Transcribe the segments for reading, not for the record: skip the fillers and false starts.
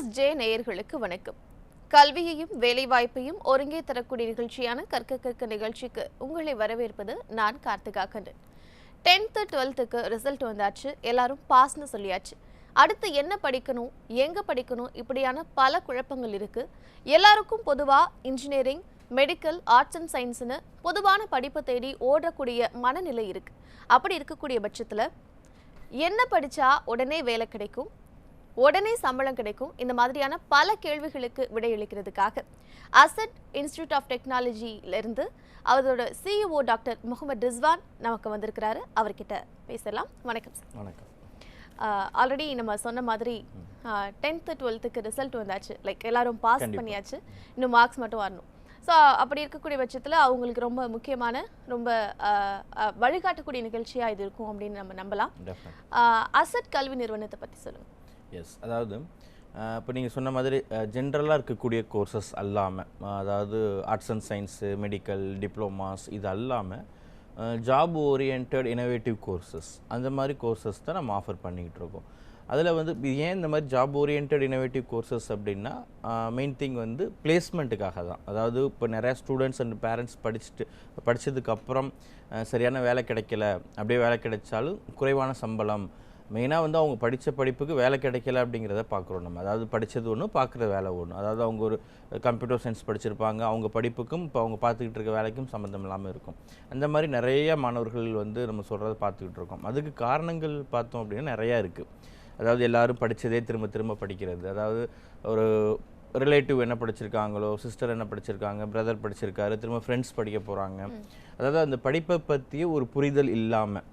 News J நேயர்களுக்கு வணக்கம். கல்வியையும் வேலைவாய்ப்பையும் ஒருங்கே தரக்கூடிய நிகழ்ச்சியான கற்க நிகழ்ச்சிக்கு உங்களை வரவேற்பது நான் Karthika Kannan. 10th 12th result வந்தாச்சு, எல்லாரும் பாஸ்னு சொல்லியாச்சு. அடுத்து என்ன படிக்கணும், எங்க படிக்கணும், இப்படியான பல குழப்பங்கள் இருக்கு. எல்லாருக்கும் பொதுவா இன்ஜினியரிங், மெடிக்கல், ஆர்ட்ஸ் அண்ட் சயின்ஸ்னு பொதுவான படிப்பை தேடி ஓடக்கூடிய மனநிலை இருக்கு. அப்படி இருக்கக்கூடிய பட்சத்துல என்ன படிச்சா உடனே வேலை கிடைக்கும், உடனே சம்பளம் கிடைக்கும், இந்த மாதிரியான பல கேள்விகளுக்கு விடையளிக்கிறதுக்காக அசட் இன்ஸ்டிடியூட் ஆஃப் டெக்னாலஜியிலிருந்து அவரோட சிஇஓ டாக்டர் முகமது ரிஸ்வான் நமக்கு வந்திருக்கிறாரு. அவர்கிட்ட பேசலாம். வணக்கம் சார். வணக்கம். ஆல்ரெடி நம்ம சொன்ன மாதிரி 10th 12th ரிசல்ட் வந்தாச்சு, லைக் எல்லாரும் பாஸ் பண்ணியாச்சு, இன்னும் மார்க்ஸ் மட்டும் வரணும். ஸோ அப்படி இருக்கக்கூடிய பட்சத்தில் அவங்களுக்கு ரொம்ப முக்கியமான, ரொம்ப வழிகாட்டக்கூடிய நிகழ்ச்சியாக இது இருக்கும் அப்படின்னு நம்ம நம்பலாம். அசட் கல்வி நிறுவனத்தை பற்றி சொல்லுங்கள். எஸ், அதாவது இப்போ நீங்கள் சொன்ன மாதிரி ஜென்ரலாக இருக்கக்கூடிய கோர்சஸ் அல்லாமல், அதாவது arts and science, medical, diplomas இது அல்லாமல் ஜாப் ஓரியன்ட் இனோவேட்டிவ் கோர்சஸ், அந்த மாதிரி கோர்சஸ் தான் நம்ம ஆஃபர் பண்ணிக்கிட்டு இருக்கோம். அதில் வந்து ஏன் இந்த மாதிரி ஜாப் ஓரியன்ட் இனோவேட்டிவ் கோர்சஸ் அப்படின்னா, மெயின் திங் வந்து பிளேஸ்மெண்ட்டுக்காக தான். அதாவது இப்போ நிறையா ஸ்டூடெண்ட்ஸ் அண்ட் பேரண்ட்ஸ் படித்ததுக்கப்புறம் சரியான வேலை கிடைக்கல, அப்படியே வேலை கிடைச்சாலும் குறைவான சம்பளம், மெயினாக வந்து அவங்க படித்த படிப்புக்கு வேலை கிடைக்கல அப்படிங்கிறத பார்க்குறோம் நம்ம. அதாவது படித்தது ஒன்று, பார்க்குற வேலை ஒன்று. அதாவது அவங்க ஒரு கம்ப்யூட்டர் சயின்ஸ் படிச்சிருப்பாங்க, அவங்க படிப்புக்கும் இப்போ அவங்க பார்த்துக்கிட்டு இருக்க வேலைக்கும் சம்மந்தம் இல்லாமல் இருக்கும். அந்த மாதிரி நிறைய மாணவர்கள் வந்து நம்ம சொல்கிறத பார்த்துக்கிட்டு இருக்கோம். அதுக்கு காரணங்கள் பார்த்தோம் அப்படின்னா நிறையா இருக்குது. அதாவது எல்லோரும் படித்ததே திரும்ப திரும்ப படிக்கிறது. அதாவது ஒரு ரிலேட்டிவ் என்ன படிச்சிருக்காங்களோ, சிஸ்டர் என்ன படிச்சிருக்காங்க, பிரதர் படிச்சிருக்காரு, திரும்ப ஃப்ரெண்ட்ஸ் படிக்க போகிறாங்க. அதாவது அந்த படிப்பை பற்றிய ஒரு புரிதல் இல்லாமல்,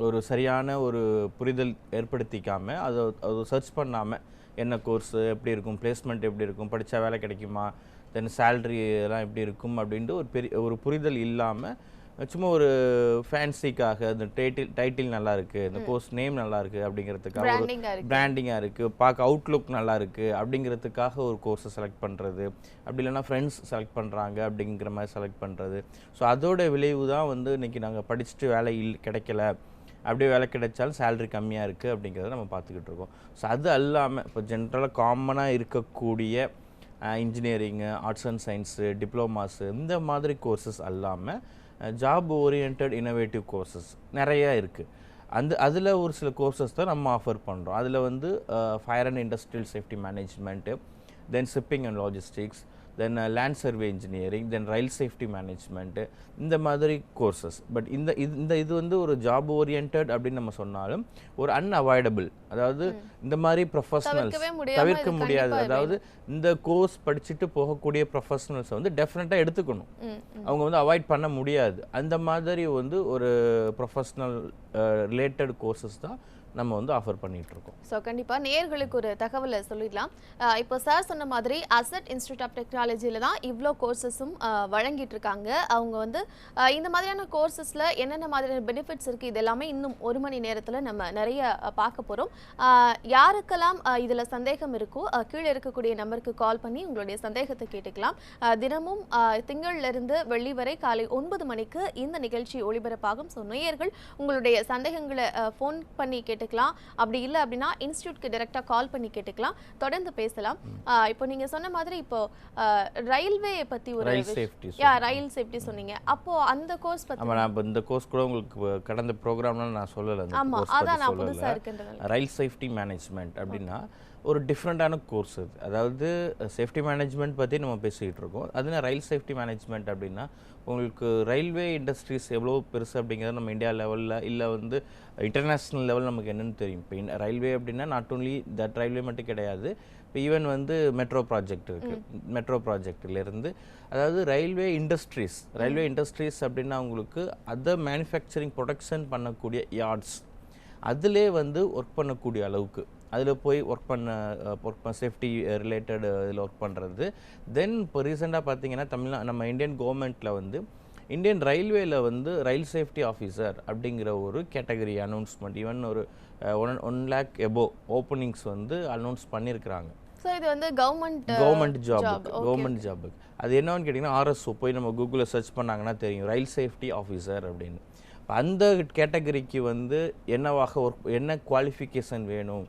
ஒரு சரியான ஒரு புரிதல் ஏற்படுத்திக்காமல், அதை சர்ச் பண்ணாமல் என்ன கோர்ஸு எப்படி இருக்கும், பிளேஸ்மெண்ட் எப்படி இருக்கும், படித்தா வேலை கிடைக்குமா, தென் சேல்ரி எல்லாம் எப்படி இருக்கும் அப்படின்ட்டு ஒரு புரிதல் இல்லாமல் சும்மா ஒரு ஃபேன்சிக்காக இந்த டைட்டில் நல்லா இருக்குது, இந்த கோர்ஸ் நேம் நல்லா இருக்குது அப்படிங்கிறதுக்காக, ஒரு பிராண்டிங்காக இருக்குது, பார்க்க அவுட்லுக் நல்லா இருக்குது அப்படிங்கிறதுக்காக ஒரு கோர்ஸை செலக்ட் பண்ணுறது, அப்படி இல்லைன்னா ஃப்ரெண்ட்ஸ் செலக்ட் பண்ணுறாங்க அப்படிங்கிற மாதிரி செலக்ட் பண்ணுறது. ஸோ அதோட விளைவு தான் வந்து இன்றைக்கி நாங்கள் படிச்சுட்டு வேலை கிடைக்கல, அப்படியே வேலை கிடைச்சாலும் சேலரி கம்மியாக இருக்குது அப்படிங்கிறத நம்ம பார்த்துக்கிட்டு இருக்கோம். ஸோ அது அல்லாமல் இப்போ ஜென்ரலாக காமனாக இருக்கக்கூடிய இன்ஜினியரிங்கு, ஆர்ட்ஸ் அண்ட் சயின்ஸு, டிப்ளமாஸு, இந்த மாதிரி கோர்சஸ் அல்லாமல் ஜாப் ஓரியன்ட் இனோவேட்டிவ் கோர்சஸ் நிறையா இருக்குது. அதில் ஒரு சில கோர்சஸ் தான் நம்ம ஆஃபர் பண்ணுறோம். அதில் வந்து fire and industrial safety management, then shipping and logistics, then land survey engineering, then rail safety management, இந்த மாதிரி கோர்சஸ். பட் இது வந்து ஒரு ஜாப் ஓரியன்ட் அப்படின்னு நம்ம சொன்னாலும் ஒரு அன்அவாய்டபிள், அதாவது இந்த மாதிரி ப்ரொஃபஷனல்ஸ் தவிர்க்க முடியாது. அதாவது இந்த கோர்ஸ் படிச்சுட்டு போகக்கூடிய ப்ரொஃபஷனல்ஸை வந்து டெஃபினட்டாக எடுத்துக்கணும், அவங்க வந்து அவாய்ட் பண்ண முடியாது. அந்த மாதிரி வந்து ஒரு ப்ரொஃபஷனல் ரிலேட்டட் கோர்சஸ் தான் நம்ம வந்து ஆஃபர் பண்ணிட்டு இருக்கோம். ஸோ கண்டிப்பாக நேயர்களுக்கு ஒரு தகவலை சொல்லிடலாம். இப்போ சார் சொன்ன மாதிரி அசட் இன்ஸ்டிடியூட் ஆஃப் டெக்னாலஜியில் தான் இவ்வளோ கோர்சஸும் வழங்கிட்டு இருக்காங்க. அவங்க வந்து இந்த மாதிரியான கோர்சஸில் என்னென்ன மாதிரியான பெனிஃபிட்ஸ் இருக்குது, இது எல்லாமே இன்னும் 1 மணி நேரத்தில் நம்ம நிறைய பார்க்க போகிறோம். யாருக்கெல்லாம் இதில் சந்தேகம் இருக்கோ கீழே இருக்கக்கூடிய நம்பருக்கு கால் பண்ணி உங்களுடைய சந்தேகத்தை கேட்டுக்கலாம். தினமும் திங்கள்லேருந்து வெள்ளி வரை காலை 9 மணிக்கு இந்த நிகழ்ச்சி ஒளிபரப்பாகும். ஸோ நேயர்கள் உங்களுடைய சந்தேகங்களை ஃபோன் பண்ணி கேட்டுக்கலாம், அப்படி இல்லை அப்படின்னா இன்ஸ்டியூட்க்கு டைரக்டா கால் பண்ணி கேட்டுக்கலாம். தொடர்ந்து பேசலாம். இப்போ நீங்க சொன்ன மாதிரி இப்போ ரயில்வே பத்தி ஒரு ரயில் சேஃப்டி சொன்னீங்க. அப்போ அந்த கோர்ஸ் பத்தி நான் இந்த கோர்ஸ் கூட உங்களுக்கு கடந்த ப்ரோக்ராம்ல நான் சொல்லல. ஆமா, அதான் நான் புதுசா இருக்குன்றதால ரயில் சேஃப்டி மேனேஜ்மெண்ட் அப்படின்னா ஒரு டிஃப்ரெண்டான கோர்ஸ் அது. அதாவது சேஃப்டி மேனேஜ்மெண்ட் பற்றி நம்ம பேசிக்கிட்டு இருக்கோம். அதுனா ரயில் சேஃப்டி மேனேஜ்மெண்ட் அப்படின்னா உங்களுக்கு ரயில்வே இண்டஸ்ட்ரீஸ் எவ்வளோ பெருசு அப்படிங்கிறது நம்ம இந்தியா லெவலில் இல்லை வந்து இன்டர்நேஷ்னல் லெவல் நமக்கு என்னென்னு தெரியும். இப்போ ரயில்வே அப்படின்னா நாட் ஓன்லி தட் ரயில்வே மட்டும் கிடையாது, இப்போ ஈவன் வந்து மெட்ரோ ப்ராஜெக்ட் இருக்குது. மெட்ரோ ப்ராஜெக்டிலேருந்து அதாவது ரயில்வே இண்டஸ்ட்ரீஸ் அப்படின்னா உங்களுக்கு அதை மேனுஃபேக்சரிங் ப்ரொடக்ஷன் பண்ணக்கூடிய யார்ட்ஸ், அதிலே வந்து ஒர்க் பண்ணக்கூடிய அளவுக்கு அதில் போய் ஒர்க் பண்ண சேஃப்டி ரிலேட்டட் இதில் ஒர்க் பண்ணுறது. தென் இப்போ ரீசெண்டாக பார்த்தீங்கன்னா நம்ம இந்தியன் கவர்மெண்ட்டில் வந்து இந்தியன் ரயில்வேயில் வந்து ரயில் சேஃப்டி ஆஃபீஸர் அப்படிங்கிற ஒரு கேட்டகரி அனௌன்ஸ்மெண்ட், ஈவன் ஒரு 1 lakh எபோவ் ஓப்பனிங்ஸ் வந்து அனௌன்ஸ் பண்ணியிருக்கிறாங்க. ஸோ இது வந்து கவர்மெண்ட் ஜாபுக்கு. அது என்னன்னு கேட்டிங்கன்னா RSO போய் நம்ம கூகுளில் சர்ச் பண்ணாங்கன்னா தெரியும், ரயில் சேஃப்டி ஆஃபீஸர் அப்படின்னு. அந்த கேட்டகரிக்கு வந்து என்ன குவாலிஃபிகேஷன் வேணும்,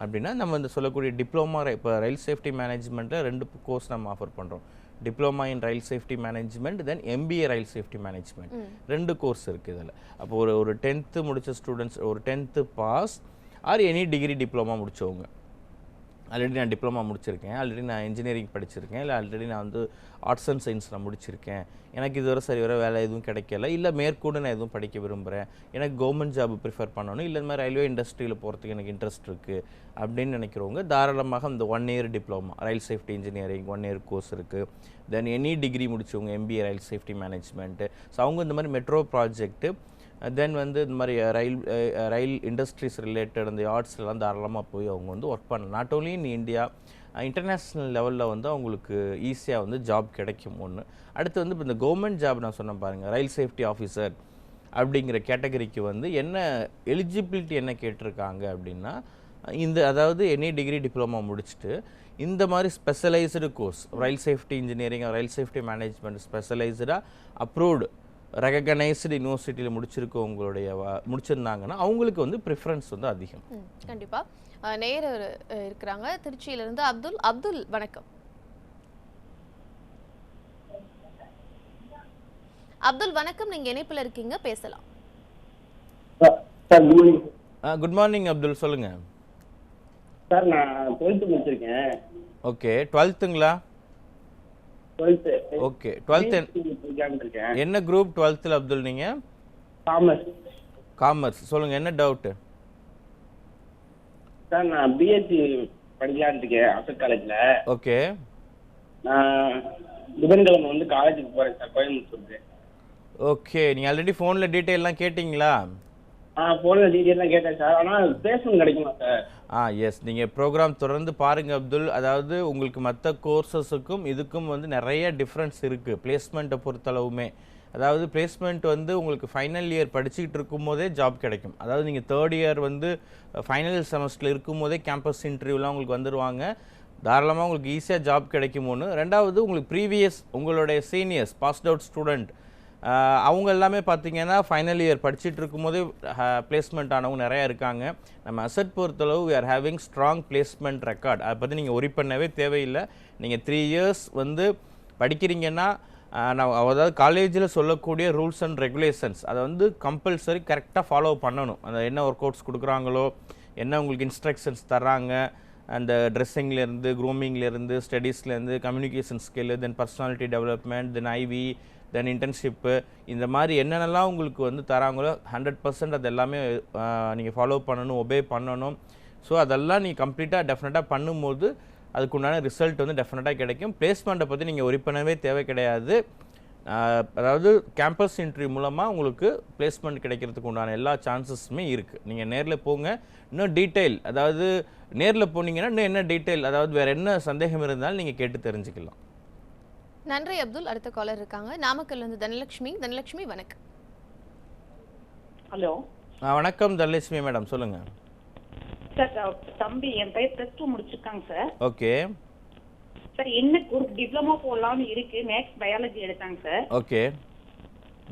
அப்படின்னா நம்ம இந்த சொல்லக்கூடிய டிப்ளமா இப்போ ரயில் சேஃப்டி மேனேஜ்மெண்ட்டில் 2 கோர்ஸ் நம்ம ஆஃபர் பண்ணுறோம். Diploma in rail safety management, then MBA rail safety management, 2 course இருக்குது இதில். அப்போ ஒரு 10th முடித்த ஸ்டூடெண்ட்ஸ், ஒரு 10th pass or any degree diploma முடித்தவங்க, ஆல்ரெடி நான் டிப்ளமா முடிச்சிருக்கேன், ஆல்ரெடி நான் இன்ஜினியரிங் படிச்சிருக்கேன், இல்லை ஆல்ரெடி நான் வந்து ஆர்ட்ஸ் அண்ட் சயின்ஸ் நான் முடிச்சிருக்கேன், எனக்கு இதுவரை சரி வர வேலை எதுவும் கிடைக்கல, இல்லை மேற்கூட நான் எதுவும் படிக்க விரும்புகிறேன், எனக்கு கவர்மெண்ட் ஜாப் ப்ரிஃபர் பண்ணணும், இல்லை இந்த மாதிரி ரயில்வே இண்டஸ்ட்ரியில் போகிறதுக்கு எனக்கு இன்ட்ரெஸ்ட் இருக்குது அப்படின்னு நினைக்கிறவங்க தாராளமாக இந்த 1 year டிப்ளமா ரயில் சேஃப்டி இன்ஜினியரிங் 1 year கோர்ஸ் இருக்குது. தென் எனி டிகிரி முடிச்சவங்க MBA rail safety management, so அவங்க இந்த மாதிரி மெட்ரோ ப்ராஜெக்ட்டு, தென் வந்து இந்த மாதிரி ரயில் இண்டஸ்ட்ரீஸ் ரிலேட்டட் அந்த யார்ட்ஸ்லாம் தாராளமாக போய் அவங்க வந்து ஒர்க் பண்ணலாம். Not only in India, international லெவலில் வந்து அவங்களுக்கு ஈஸியாக வந்து ஜாப் கிடைக்கும். ஒன்று. அடுத்து வந்து இப்போ இந்த கவர்மெண்ட் ஜாப் நான் சொன்னேன் பாருங்கள், ரயில் சேஃப்டி ஆஃபீஸர் அப்படிங்கிற கேட்டகரிக்கு வந்து என்ன எலிஜிபிலிட்டி என்ன கேட்டிருக்காங்க அப்படின்னா, இந்த அதாவது எனி டிகிரி டிப்ளமா முடிச்சுட்டு இந்த மாதிரி ஸ்பெஷலைஸ்டு கோர்ஸ் ரயில் சேஃப்டி இன்ஜினியரிங் ரயில் சேஃப்டி மேனேஜ்மெண்ட் ஸ்பெஷலைஸ்டாக அப்ரூவ்டு ரெகக்னைஸ்டு யூனிவர்சிட்டியில் முடிச்சிருந்தாங்கன்னா அவங்களுக்கு வந்து ப்ரிஃபரன்ஸ் வந்து அதிகம். கண்டிப்பாக நேயர் இருக்கிறாங்க திருச்சியிலிருந்து. அப்துல் வணக்கம். அப்துல் வணக்கம், நீங்க இணைப்பில் இருக்கீங்க, பேசலாம். குட் மார்னிங் அப்துல், சொல்லுங்க சார். நான் 12th முடிச்சிருக்கேன். ஓகே, 12ங்களா? 12th. ஓகே, 12th என்ன குரூப் 12th அப்துல் நீங்க? காமர்ஸ். சொல்லுங்க, என்ன டவுட்? சார் நான் பிஎஸ்சி படிக்கலாம்னு இருக்கேன் அசட் காலேஜ்ல. ஓகே. நான் புதன்கிழமை வந்து காலேஜுக்கு போறேன் சார், கோயம்புத்தூருக்கு. ஓகே, நீங்க ஆல்ரெடி ஃபோன்ல டீடைல்லாம் கேட்டிங்களா? ஃபோன்ல டீடைல்லாம் கேட்டேன் சார், ஆனால் பிளேஸ்மெண்ட் கிடைக்குமா சார்? எஸ், நீங்கள் ப்ரோக்ராம் தொடர்ந்து பாருங்கள் அப்துல். அதாவது உங்களுக்கு மற்ற கோர்சஸுக்கும் இதுக்கும் வந்து நிறைய டிஃப்ரென்ஸ் இருக்குது பிளேஸ்மெண்ட்டை பொறுத்தளவுமே. அதாவது பிளேஸ்மெண்ட் வந்து உங்களுக்கு ஃபைனல் இயர் படிச்சுக்கிட்டு இருக்கும்போதே ஜாப் கிடைக்கும். அதாவது நீங்கள் 3rd year வந்து ஃபைனல் செமஸ்டரில் இருக்கும்போதே கேம்பஸ் இன்டர்வியூலாம் உங்களுக்கு வந்துடுவாங்க. தாராளமாக உங்களுக்கு ஈஸியாக ஜாப் கிடைக்கும். ஒன்று. ரெண்டாவது, உங்களுக்கு ப்ரீவியஸ் உங்களுடைய சீனியர்ஸ் பாஸ்ட் அவுட் ஸ்டூடெண்ட் அவங்க எல்லாமே பார்த்தீங்கன்னா ஃபைனல் இயர் படிச்சுட்டு இருக்கும்போதே பிளேஸ்மெண்ட் ஆனவங்க நிறையா இருக்காங்க. நம்ம அசட் பொறுத்தளவு we are having strong placement record. அதை பற்றி நீங்கள் ஒரி பண்ணவே தேவையில்லை. நீங்கள் 3 years வந்து படிக்கிறீங்கன்னா நான் அதாவது காலேஜில் சொல்லக்கூடிய ரூல்ஸ் அண்ட் ரெகுலேஷன்ஸ் அதை வந்து கம்பல்சரி கரெக்டாக ஃபாலோ பண்ணணும். அந்த என்ன ஒர்க் அவுட்ஸ் கொடுக்குறாங்களோ, என்ன உங்களுக்கு இன்ஸ்ட்ரக்ஷன்ஸ் தர்றாங்க, அந்த ட்ரெஸ்ஸிங்லேருந்து, க்ரூமிங்லேருந்து, ஸ்டடீஸ்லேருந்து, கம்யூனிகேஷன் ஸ்கில், தென் பர்சனாலிட்டி டெவலப்மெண்ட், தென் ஐவி, தென் இன்டர்ன்ஷிப்பு, இந்த மாதிரி என்னென்னலாம் உங்களுக்கு வந்து தராங்களோ 100% அது எல்லாமே நீங்கள் ஃபாலோ பண்ணணும், ஒபே பண்ணணும். ஸோ அதெல்லாம் நீங்கள் கம்ப்ளீட்டாக டெஃபினட்டாக பண்ணும்போது அதுக்குண்டான ரிசல்ட் வந்து டெஃபினட்டாக கிடைக்கும். பிளேஸ்மெண்ட்டை பற்றி நீங்கள் ஒரி பண்ணவே தேவை கிடையாது. அதாவது கேம்பஸ் இன்டர்வியூ மூலமாக உங்களுக்கு பிளேஸ்மெண்ட் கிடைக்கிறதுக்கு உண்டான எல்லா சான்சஸுமே இருக்குது. நீங்கள் நேரில் போங்க. இன்னும் டீட்டெயில், அதாவது நேரில் போனீங்கன்னா இன்னும் என்ன டீட்டெயில், அதாவது வேறு என்ன சந்தேகம் இருந்தாலும் நீங்கள் கேட்டு தெரிஞ்சுக்கலாம். நன்றி அப்துல். அடுத்த காலர் இருக்காங்க, நாமக்கல்லிருந்து தனலட்சுமி. வணக்கம். ஹலோ. வணக்கம் தனலட்சுமி மேடம், சொல்லுங்க சார். தம்பி என் பையன் +2 முடிச்சிருக்காங்க சார். ஓகே சார், என்ன குரூப் டிப்ளமோ போடலாம்னு இருக்கு. மேக்ஸ் பயாலஜி எடுத்தாங்க சார். ஓகே.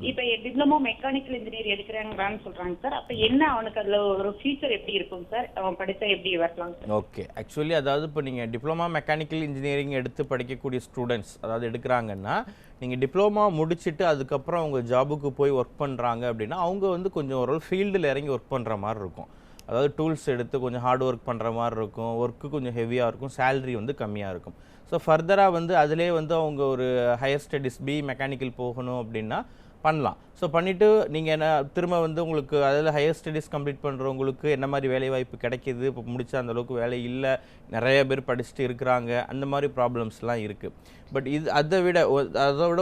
இப்போ டிப்ளமோ மெக்கானிக்கல் இன்ஜினியர் எடுக்கிறாங்கன்னு சொல்றாங்க சார். அப்போ என்ன அவனுக்கு அதில் ஒரு ஃபியூச்சர் எப்படி இருக்கும் சார்? அவன் படித்தா எப்படி வரலாம் சார்? ஓகே, ஆக்சுவலி அதாவது இப்போ நீங்கள் டிப்ளமா மெக்கானிக்கல் இன்ஜினியரிங் எடுத்து படிக்கக்கூடிய ஸ்டூடெண்ட்ஸ் அதாவது எடுக்கிறாங்கன்னா, நீங்கள் டிப்ளமா முடிச்சுட்டு அதுக்கப்புறம் அவங்க ஜாபுக்கு போய் ஒர்க் பண்ணுறாங்க அப்படின்னா அவங்க வந்து கொஞ்சம் ஒரு ஃபீல்டில் இறங்கி ஒர்க் பண்ணுற மாதிரி இருக்கும். அதாவது டூல்ஸ் எடுத்து கொஞ்சம் ஹார்ட் ஒர்க் பண்ணுற மாதிரி இருக்கும், ஒர்க்கு கொஞ்சம் ஹெவியாக இருக்கும், சேலரி வந்து கம்மியாக இருக்கும். ஸோ ஃபர்தராக வந்து அதிலே வந்து அவங்க ஒரு ஹையர் ஸ்டடீஸ் மெக்கானிக்கல் போகணும் அப்படின்னா பண்ணலாம். ஸோ பண்ணிவிட்டு நீங்கள் என்ன திரும்ப வந்து உங்களுக்கு அதில் ஹையர் ஸ்டடீஸ் கம்ப்ளீட் பண்ணுறவங்களுக்கு என்ன மாதிரி வேலைவாய்ப்பு கிடைக்கிது, இப்போ முடிச்சா அந்தளவுக்கு வேலை இல்லை, நிறைய பேர் படிச்சுட்டு இருக்கிறாங்க, அந்த மாதிரி ப்ராப்ளம்ஸ்லாம் இருக்குது. பட் இது அதை விட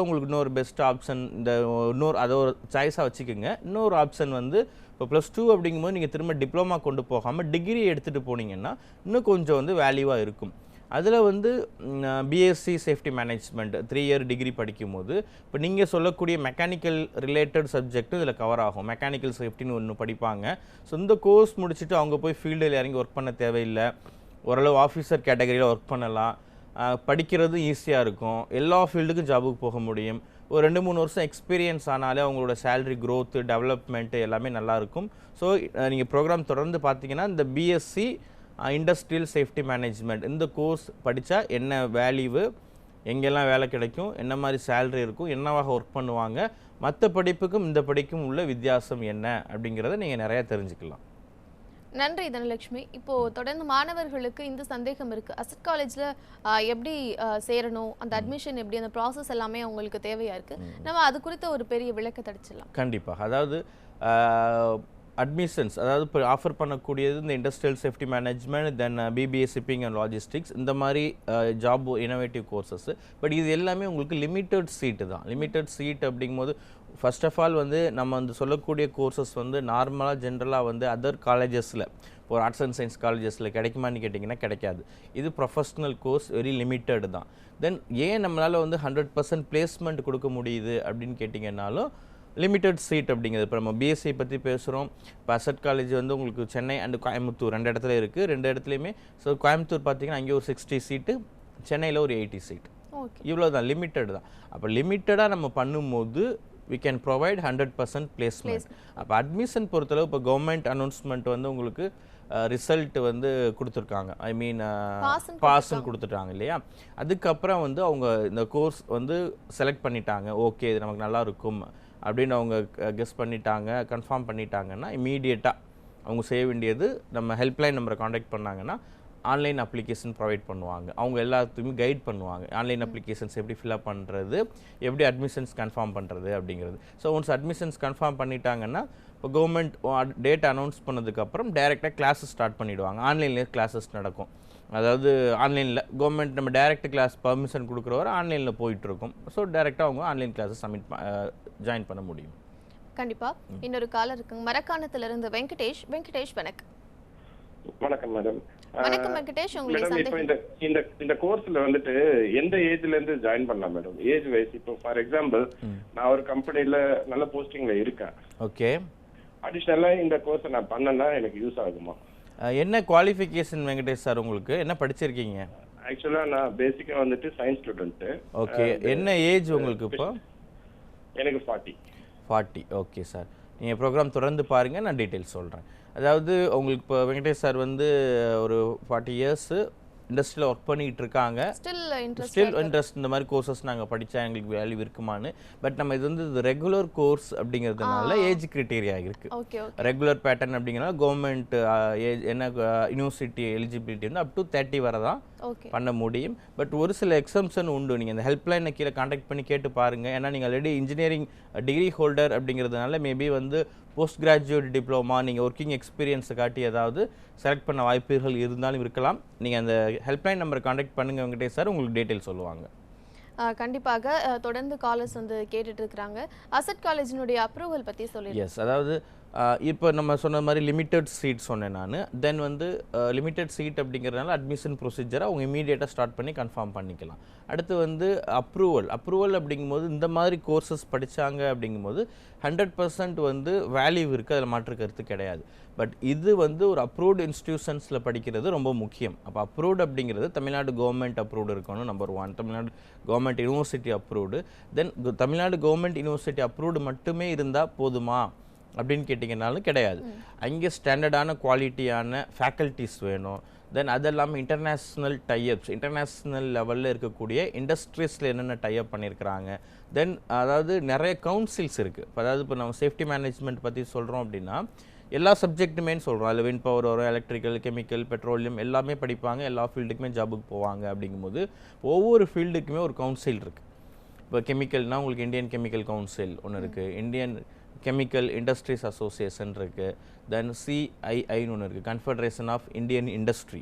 உங்களுக்கு இன்னொரு பெஸ்ட் ஆப்ஷன், அதை ஒரு சாய்ஸாக வச்சுக்கோங்க. இன்னொரு ஆப்ஷன் வந்து இப்போ +2 அப்படிங்கும்போது நீங்கள் திரும்ப டிப்ளமா கொண்டு போகாமல் டிகிரி எடுத்துகிட்டு போனீங்கன்னா இன்னும் கொஞ்சம் வந்து வேல்யூவாக இருக்கும். அதில் வந்து BSc safety management 3 year degree படிக்கும்போது இப்போ நீங்கள் சொல்லக்கூடிய மெக்கானிக்கல் ரிலேட்டட் சப்ஜெக்ட்டு இதில் கவர் ஆகும். மெக்கானிக்கல் சேஃப்டின்னு ஒன்று படிப்பாங்க. ஸோ இந்த கோர்ஸ் முடிச்சுட்டு அவங்க போய் ஃபீல்டில் இறங்கி ஒர்க் பண்ண தேவையில்லை. ஓரளவு ஆஃபீஸர் கேட்டகரியில் ஒர்க் பண்ணலாம். படிக்கிறது ஈஸியாக இருக்கும். எல்லா ஃபீல்டுக்கும் ஜாபுக்கு போக முடியும். ஒரு 2-3 வருஷம் எக்ஸ்பீரியன்ஸ் ஆனாலே அவங்களோட சேலரி க்ரோத்து, டெவலப்மெண்ட்டு எல்லாமே நல்லாயிருக்கும். ஸோ நீங்கள் ப்ரோக்ராம் தொடர்ந்து பார்த்தீங்கன்னா இந்த பிஎஸ்சி இண்டஸ்ட்ரியல் சேஃப்டி மேனேஜ்மெண்ட் இந்த கோர்ஸ் படித்தா என்ன வேல்யூவு, எங்கெல்லாம் வேலை கிடைக்கும், என்ன மாதிரி சேலரி இருக்கும், என்னவாக ஒர்க் பண்ணுவாங்க, மற்ற படிப்புக்கும் இந்த படிக்கும் உள்ள வித்தியாசம் என்ன அப்படிங்கிறத நீங்கள் நிறையா தெரிஞ்சுக்கலாம். நன்றி தனலட்சுமி. இப்போ தொடர்ந்து மாணவர்களுக்கு இந்த சந்தேகம் இருக்கு, அசட் காலேஜ்ல எப்படி சேரணும், அந்த அட்மிஷன் எப்படி, அந்த ப்ராசஸ் எல்லாமே அவங்களுக்கு தேவையா இருக்கு. நம்ம அது குறித்த ஒரு பெரிய விளக்கத்தை அடிச்சிடலாம். கண்டிப்பாக. அதாவது அட்மிஷன்ஸ், அதாவது இப்போ ஆஃபர் பண்ணக்கூடியது இந்த industrial safety management, then BBA shipping and logistics, இந்த மாதிரி ஜாப் இனோவேட்டிவ் கோர்சஸ். பட் இது எல்லாமே உங்களுக்கு லிமிட்டட் சீட்டு தான். லிமிட்டட் சீட் அப்படிங்கும்போது ஃபர்ஸ்ட் ஆஃப் ஆல் வந்து நம்ம வந்து சொல்லக்கூடிய கோர்சஸ் வந்து நார்மலாக ஜென்ரலாக வந்து அதர் காலேஜஸில், ஒரு ஆர்ட்ஸ் அண்ட் சயின்ஸ் காலேஜஸில் கிடைக்குமான்னு கேட்டிங்கன்னா கிடைக்காது. இது ப்ரொஃபஷ்னல் கோர்ஸ், வெரி லிமிட்டட் தான். தென் ஏன் நம்மளால் வந்து 100% பிளேஸ்மெண்ட் கொடுக்க முடியுது அப்படின்னு கேட்டிங்கன்னாலும் லிமிட்டட் சீட் அப்படிங்கிறது. இப்போ நம்ம பிஎஸ்சி பற்றி பேசுகிறோம். இப்போ அசட் காலேஜ் வந்து உங்களுக்கு சென்னை அண்ட் கோயம்புத்தூர் 2 இடத்துல இருக்குது. 2 இடத்துலையுமே ஸோ கோயம்புத்தூர் பார்த்தீங்கன்னா அங்கே ஒரு 60 சீட்டு, சென்னையில் ஒரு 80 சீட். இவ்வளோ தான், லிமிட்டட் தான். அப்போ லிமிட்டடாக நம்ம பண்ணும்போது we can provide 100% placement. அப்போ அட்மிஷன் பொறுத்தளவு இப்போ கவர்மெண்ட் அனௌன்ஸ்மெண்ட் வந்து உங்களுக்கு ரிசல்ட் வந்து கொடுத்துருக்காங்க, ஐ மீன் பாஸ்ன்னு கொடுத்துட்டாங்க இல்லையா. அதுக்கப்புறம் வந்து அவங்க இந்த கோர்ஸ் வந்து செலக்ட் பண்ணிட்டாங்க, ஓகே இது நமக்கு நல்லா இருக்கும் அப்படின்னு அவங்க கெஸ் பண்ணிட்டாங்க, கன்ஃபார்ம் பண்ணிட்டாங்கன்னா இமீடியட்டாக அவங்க செய்ய வேண்டியது, நம்ம ஹெல்ப்லைன் நம்பரை காண்டாக்ட் பண்ணாங்கன்னா ஆன்லைன் அப்ளிகேஷன் ப்ரொவைட் பண்ணுவாங்க. அவங்க எல்லாத்துக்குமே கைட் பண்ணுவாங்க, ஆன்லைன் அப்ளிகேஷன்ஸ் எப்படி ஃபில்அப் பண்ணுறது, எப்படி அட்மிஷன்ஸ் கன்ஃபார்ம் பண்ணுறது அப்படிங்கிறது. ஸோ ஒன்ஸ் அட்மிஷன்ஸ் கன்ஃபார்ம் பண்ணிட்டாங்கன்னா இப்போ கவர்மெண்ட் டேட் அனௌன்ஸ் பண்ணதுக்கப்புறம் டைரெக்டாக கிளாஸஸ் ஸ்டார்ட் பண்ணிவிடுவாங்க. ஆன்லைன்லேயே கிளாஸஸ் நடக்கும். அதாவது ஆன்லைனில் கவர்மெண்ட் நம்ம டைரக்ட் கிளாஸ் பர்மிஷன் கொடுக்குறவரை ஆன்லைனில் போயிட்டுருக்கும். ஸோ டைரெக்டாக அவங்க ஆன்லைன் கிளாஸஸ் ஜாயின் பண்ண முடியும். கண்டிப்பாக. இன்னொரு காலர் இருக்குங்க, மரக்காணத்திலிருந்து வெங்கடேஷ். வெங்கடேஷ் வணக்கம். வணக்கம் மேடம். வணக்கம் வெங்கடேஷ். உங்களுக்கு இந்த கோர்ஸ்ல வந்துட்டு எந்த ஏஜ்ல இருந்து ஜாயின் பண்ணலாம் மேடம்? ஏஜ் வைஸ் இப்போ ஃபார் எக்ஸாம்பிள் நான் ஒரு கம்பெனில நல்ல போஸ்டிங்ல இருக்கேன். ஓகே. அடிஷனலா இந்த கோர்ஸ் நான் பண்ணனா எனக்கு யூஸ் ஆகுமா? என்ன குவாலிஃபிகேஷன் வெங்கடேஷ் சார், உங்களுக்கு என்ன படிச்சிருக்கீங்க? ஆக்சுவலா நான் பேசிக்கா வந்துட்டு சயின்ஸ் ஸ்டூடெண்ட். ஓகே. என்ன ஏஜ் உங்களுக்கு இப்போ? எனக்கு 40. 40. ஓகே சார், நீங்கள் ப்ரோக்ராம் தொடர்ந்து பாருங்கள், நான் டீட்டெயில்ஸ் சொல்கிறேன். அதாவது உங்களுக்கு இப்போ வெங்கடேஷ் சார் வந்து ஒரு 40 இயர்ஸ் இண்டஸ்ட்ரியில் ஒர்க் பண்ணிகிட்டு இருக்காங்க. ஸ்டில் இன்ட்ரெஸ்ட் இந்த மாதிரி கோர்சஸ் நாங்கள் படித்தா எங்களுக்கு வேல்யூ இருக்குமான்னு. பட் நம்ம இது வந்து இது ரெகுலர் கோர்ஸ் அப்படிங்கிறதுனால ஏஜ் கிரிட்டீரியா இருக்குது. ரெகுலர் பேட்டர்ன் அப்படிங்கிறனால கவர்மெண்ட் ஏஜ் என்ன யூனிவர்சிட்டி எலிஜிபிலிட்டி வந்து அப் டு 30 வரை தான் பண்ண முடியும். பட் ஒரு சில எக்ஸம்ஷன் உண்டு. நீங்கள் இந்த ஹெல்ப்லைனை கீழே காண்டாக்ட் பண்ணி கேட்டு பாருங்கள். ஏன்னா நீங்கள் ஆல்ரெடி இன்ஜினியரிங் டிகிரி ஹோல்டர் அப்படிங்கிறதுனால மேபி வந்து போஸ்ட் கிராஜுவேட் டிப்ளமா, நீங்கள் ஒர்க்கிங் எக்ஸ்பீரியன்ஸை காட்டி ஏதாவது செலக்ட் பண்ண வாய்ப்புகள் இருந்தாலும் இருக்கலாம். நீங்கள் அந்த ஹெல்ப்லைன் நம்பரை காண்டாக்ட் பண்ணுங்க வெங்கடேஷ் சார், உங்களுக்கு டீட்டெயில் சொல்லுவாங்க. கண்டிப்பாக. தொடர்ந்து காலர்ஸ் வந்து கேட்டுட்டு இருக்கிறாங்க. அசட் காலேஜினுடைய அப்ரூவல் பற்றி சொல்லிடுங்க. எஸ், அதாவது இப்போ நம்ம சொன்ன மாதிரி லிமிட்டட் சீட் சொன்னேன் நான். தென் வந்து லிமிட்டட் சீட் அப்படிங்கிறதுனால அட்மிஷன் ப்ரொசீஜரை அவங்க இமீடியட்டாக ஸ்டார்ட் பண்ணி கன்ஃபார்ம் பண்ணிக்கலாம். அடுத்து வந்து அப்ரூவல் அப்படிங்கும்போது இந்த மாதிரி கோர்சஸ் படித்தாங்க அப்படிங்கும்போது 100% வந்து வேல்யூ இருக்குது, அதில் மாற்று கருத்து கிடையாது. பட் இது வந்து ஒரு அப்ரூவ்டு இன்ஸ்டிடியூஷன்ஸில் படிக்கிறது ரொம்ப முக்கியம். அப்போ அப்ரூவ்டு அப்படிங்கிறது தமிழ்நாடு கவர்மெண்ட் அப்ரூவ்டு இருக்கணும், number 1. Tamil Nadu government university approved. Then Tamil Nadu government university approved மட்டுமே இருந்தால் போதுமா அப்படின்னு கேட்டிங்கனாலும் கிடையாது. அங்கே ஸ்டாண்டர்டான குவாலிட்டியான ஃபேக்கல்ட்டிஸ் வேணும். தென் அது இல்லாமல் இன்டர்நேஷ்னல் டைஅப்ஸ், இன்டர்நேஷ்னல் லெவலில் இருக்கக்கூடிய இண்டஸ்ட்ரீஸில் என்னென்ன டைஅப் பண்ணியிருக்கிறாங்க. தென் அதாவது நிறைய கவுன்சில்ஸ் இருக்குது. இப்போ அதாவது இப்போ நம்ம சேஃப்டி மேனேஜ்மெண்ட் பற்றி சொல்கிறோம் அப்படின்னா எல்லா சப்ஜெக்ட்டுமே சொல்கிறோம். அதில் விண்ட் பவர் வரும், எலக்ட்ரிக்கல், கெமிக்கல், பெட்ரோலியம் எல்லாமே படிப்பாங்க. எல்லா ஃபீல்டுக்குமே ஜாபுக்கு போவாங்க. அப்படிங்கும்போது ஒவ்வொரு ஃபீல்டுக்குமே ஒரு கவுன்சில் இருக்குது. இப்போ கெமிக்கல்னால் உங்களுக்கு இந்தியன் கெமிக்கல் கவுன்சில் ஒன்று இருக்குது, இந்தியன் கெமிக்கல் இண்டஸ்ட்ரீஸ் அசோசியேஷன் இருக்குது, தென் சிஐஐன்னு ஒன்று இருக்குது, கன்ஃபெடரேஷன் ஆஃப் இந்தியன் இண்டஸ்ட்ரி.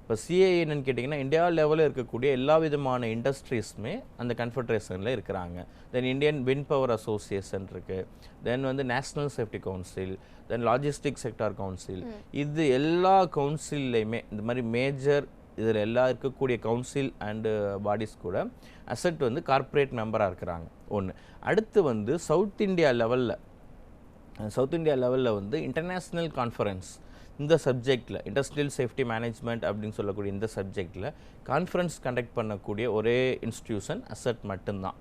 இப்போ சிஐஐ என்னன்னு கேட்டிங்கன்னா இந்தியா லெவலில் இருக்கக்கூடிய எல்லா விதமான இண்டஸ்ட்ரீஸுமே அந்த கன்ஃபெடரேஷனில் இருக்கிறாங்க. தென் இந்தியன் விண்ட் பவர் அசோசியேஷன் இருக்குது, தென் வந்து நேஷ்னல் சேஃப்டி கவுன்சில், தென் லாஜிஸ்டிக் செக்டார் கவுன்சில். இது எல்லா கவுன்சில்லையுமே இந்த மாதிரி மேஜர் இதில் எல்லாம் இருக்கக்கூடிய கவுன்சில் அண்டு பாடிஸ் கூட அசட் வந்து கார்ப்பரேட் மெம்பராக இருக்கிறாங்க ஒன்று. அடுத்து வந்து சவுத் இந்தியா லெவலில் வந்து இன்டர்நேஷ்னல் கான்ஃபரன்ஸ் இந்த சப்ஜெக்டில் இண்டஸ்ட்ரியல் சேஃப்டி மேனேஜ்மெண்ட் அப்படின்னு சொல்லக்கூடிய இந்த சப்ஜெக்டில் கான்ஃபரன்ஸ் கண்டக்ட் பண்ணக்கூடிய ஒரே இன்ஸ்டிடியூஷன் அசட் மட்டும்தான்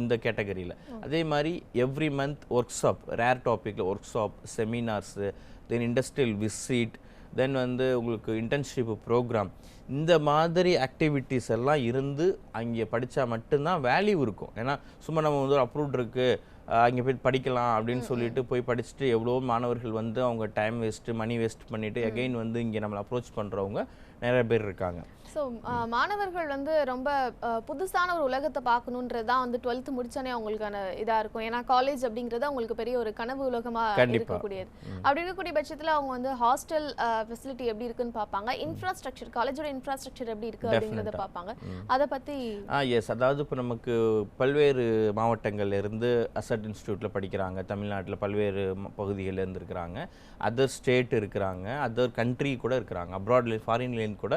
இந்த கேட்டகரியில். அதே மாதிரி every month work shop, rare டாப்பிக்கில் ஒர்க் ஷாப், செமினார்ஸு, தென் இண்டஸ்ட்ரியல் விசிட், தென் வந்து உங்களுக்கு இன்டர்ன்ஷிப் ப்ரோக்ராம், இந்த மாதிரி ஆக்டிவிட்டீஸ் எல்லாம் இருந்து அங்கே படித்தா மட்டும்தான் வேல்யூ இருக்கும். ஏன்னா சும்மா நம்ம வந்து ஒரு அப்ரூவ்ட் இருக்குது அங்கே போய் படிக்கலாம் அப்படின்னு சொல்லிட்டு போய் படிச்சுட்டு எவ்வளோ மாணவர்கள் வந்து அவங்க டைம் வேஸ்ட்டு மணி வேஸ்ட் பண்ணிவிட்டு அகெயின் வந்து இங்கே நம்மளை அப்ரோச் பண்ணுறவங்க நிறைய பேர் இருக்காங்க. ஸோ மாணவர்கள் வந்து ரொம்ப புதுசான ஒரு உலகத்தை பார்க்கணுன்றது தான் வந்து 12th முடிச்சானே அவங்களுக்கான இதாக இருக்கும். ஏன்னா காலேஜ் அப்படிங்கிறது அவங்களுக்கு பெரிய ஒரு கனவு உலகமாக இருக்கக்கூடியது. அப்படி இருக்கக்கூடிய பட்சத்தில் அவங்க வந்து ஹாஸ்டல் ஃபெசிலிட்டி எப்படி இருக்குன்னு பார்ப்பாங்க, இன்ஃப்ராஸ்ட்ரக்சர் காலேஜோட இன்ஃப்ராஸ்ட்ரக்சர் எப்படி இருக்குது அப்படிங்கிறத பார்ப்பாங்க. அதை பற்றி எஸ், அதாவது இப்போ நமக்கு பல்வேறு மாவட்டங்கள்ல இருந்து அசட் இன்ஸ்டியூட்டில் படிக்கிறாங்க, தமிழ்நாட்டில் பல்வேறு பகுதிகளில் இருந்து இருக்கிறாங்க, அதர் ஸ்டேட் இருக்கிறாங்க, அதர் கண்ட்ரி கூட இருக்கிறாங்க, அப்ராட்ல ஃபாரின்லேருந்து கூட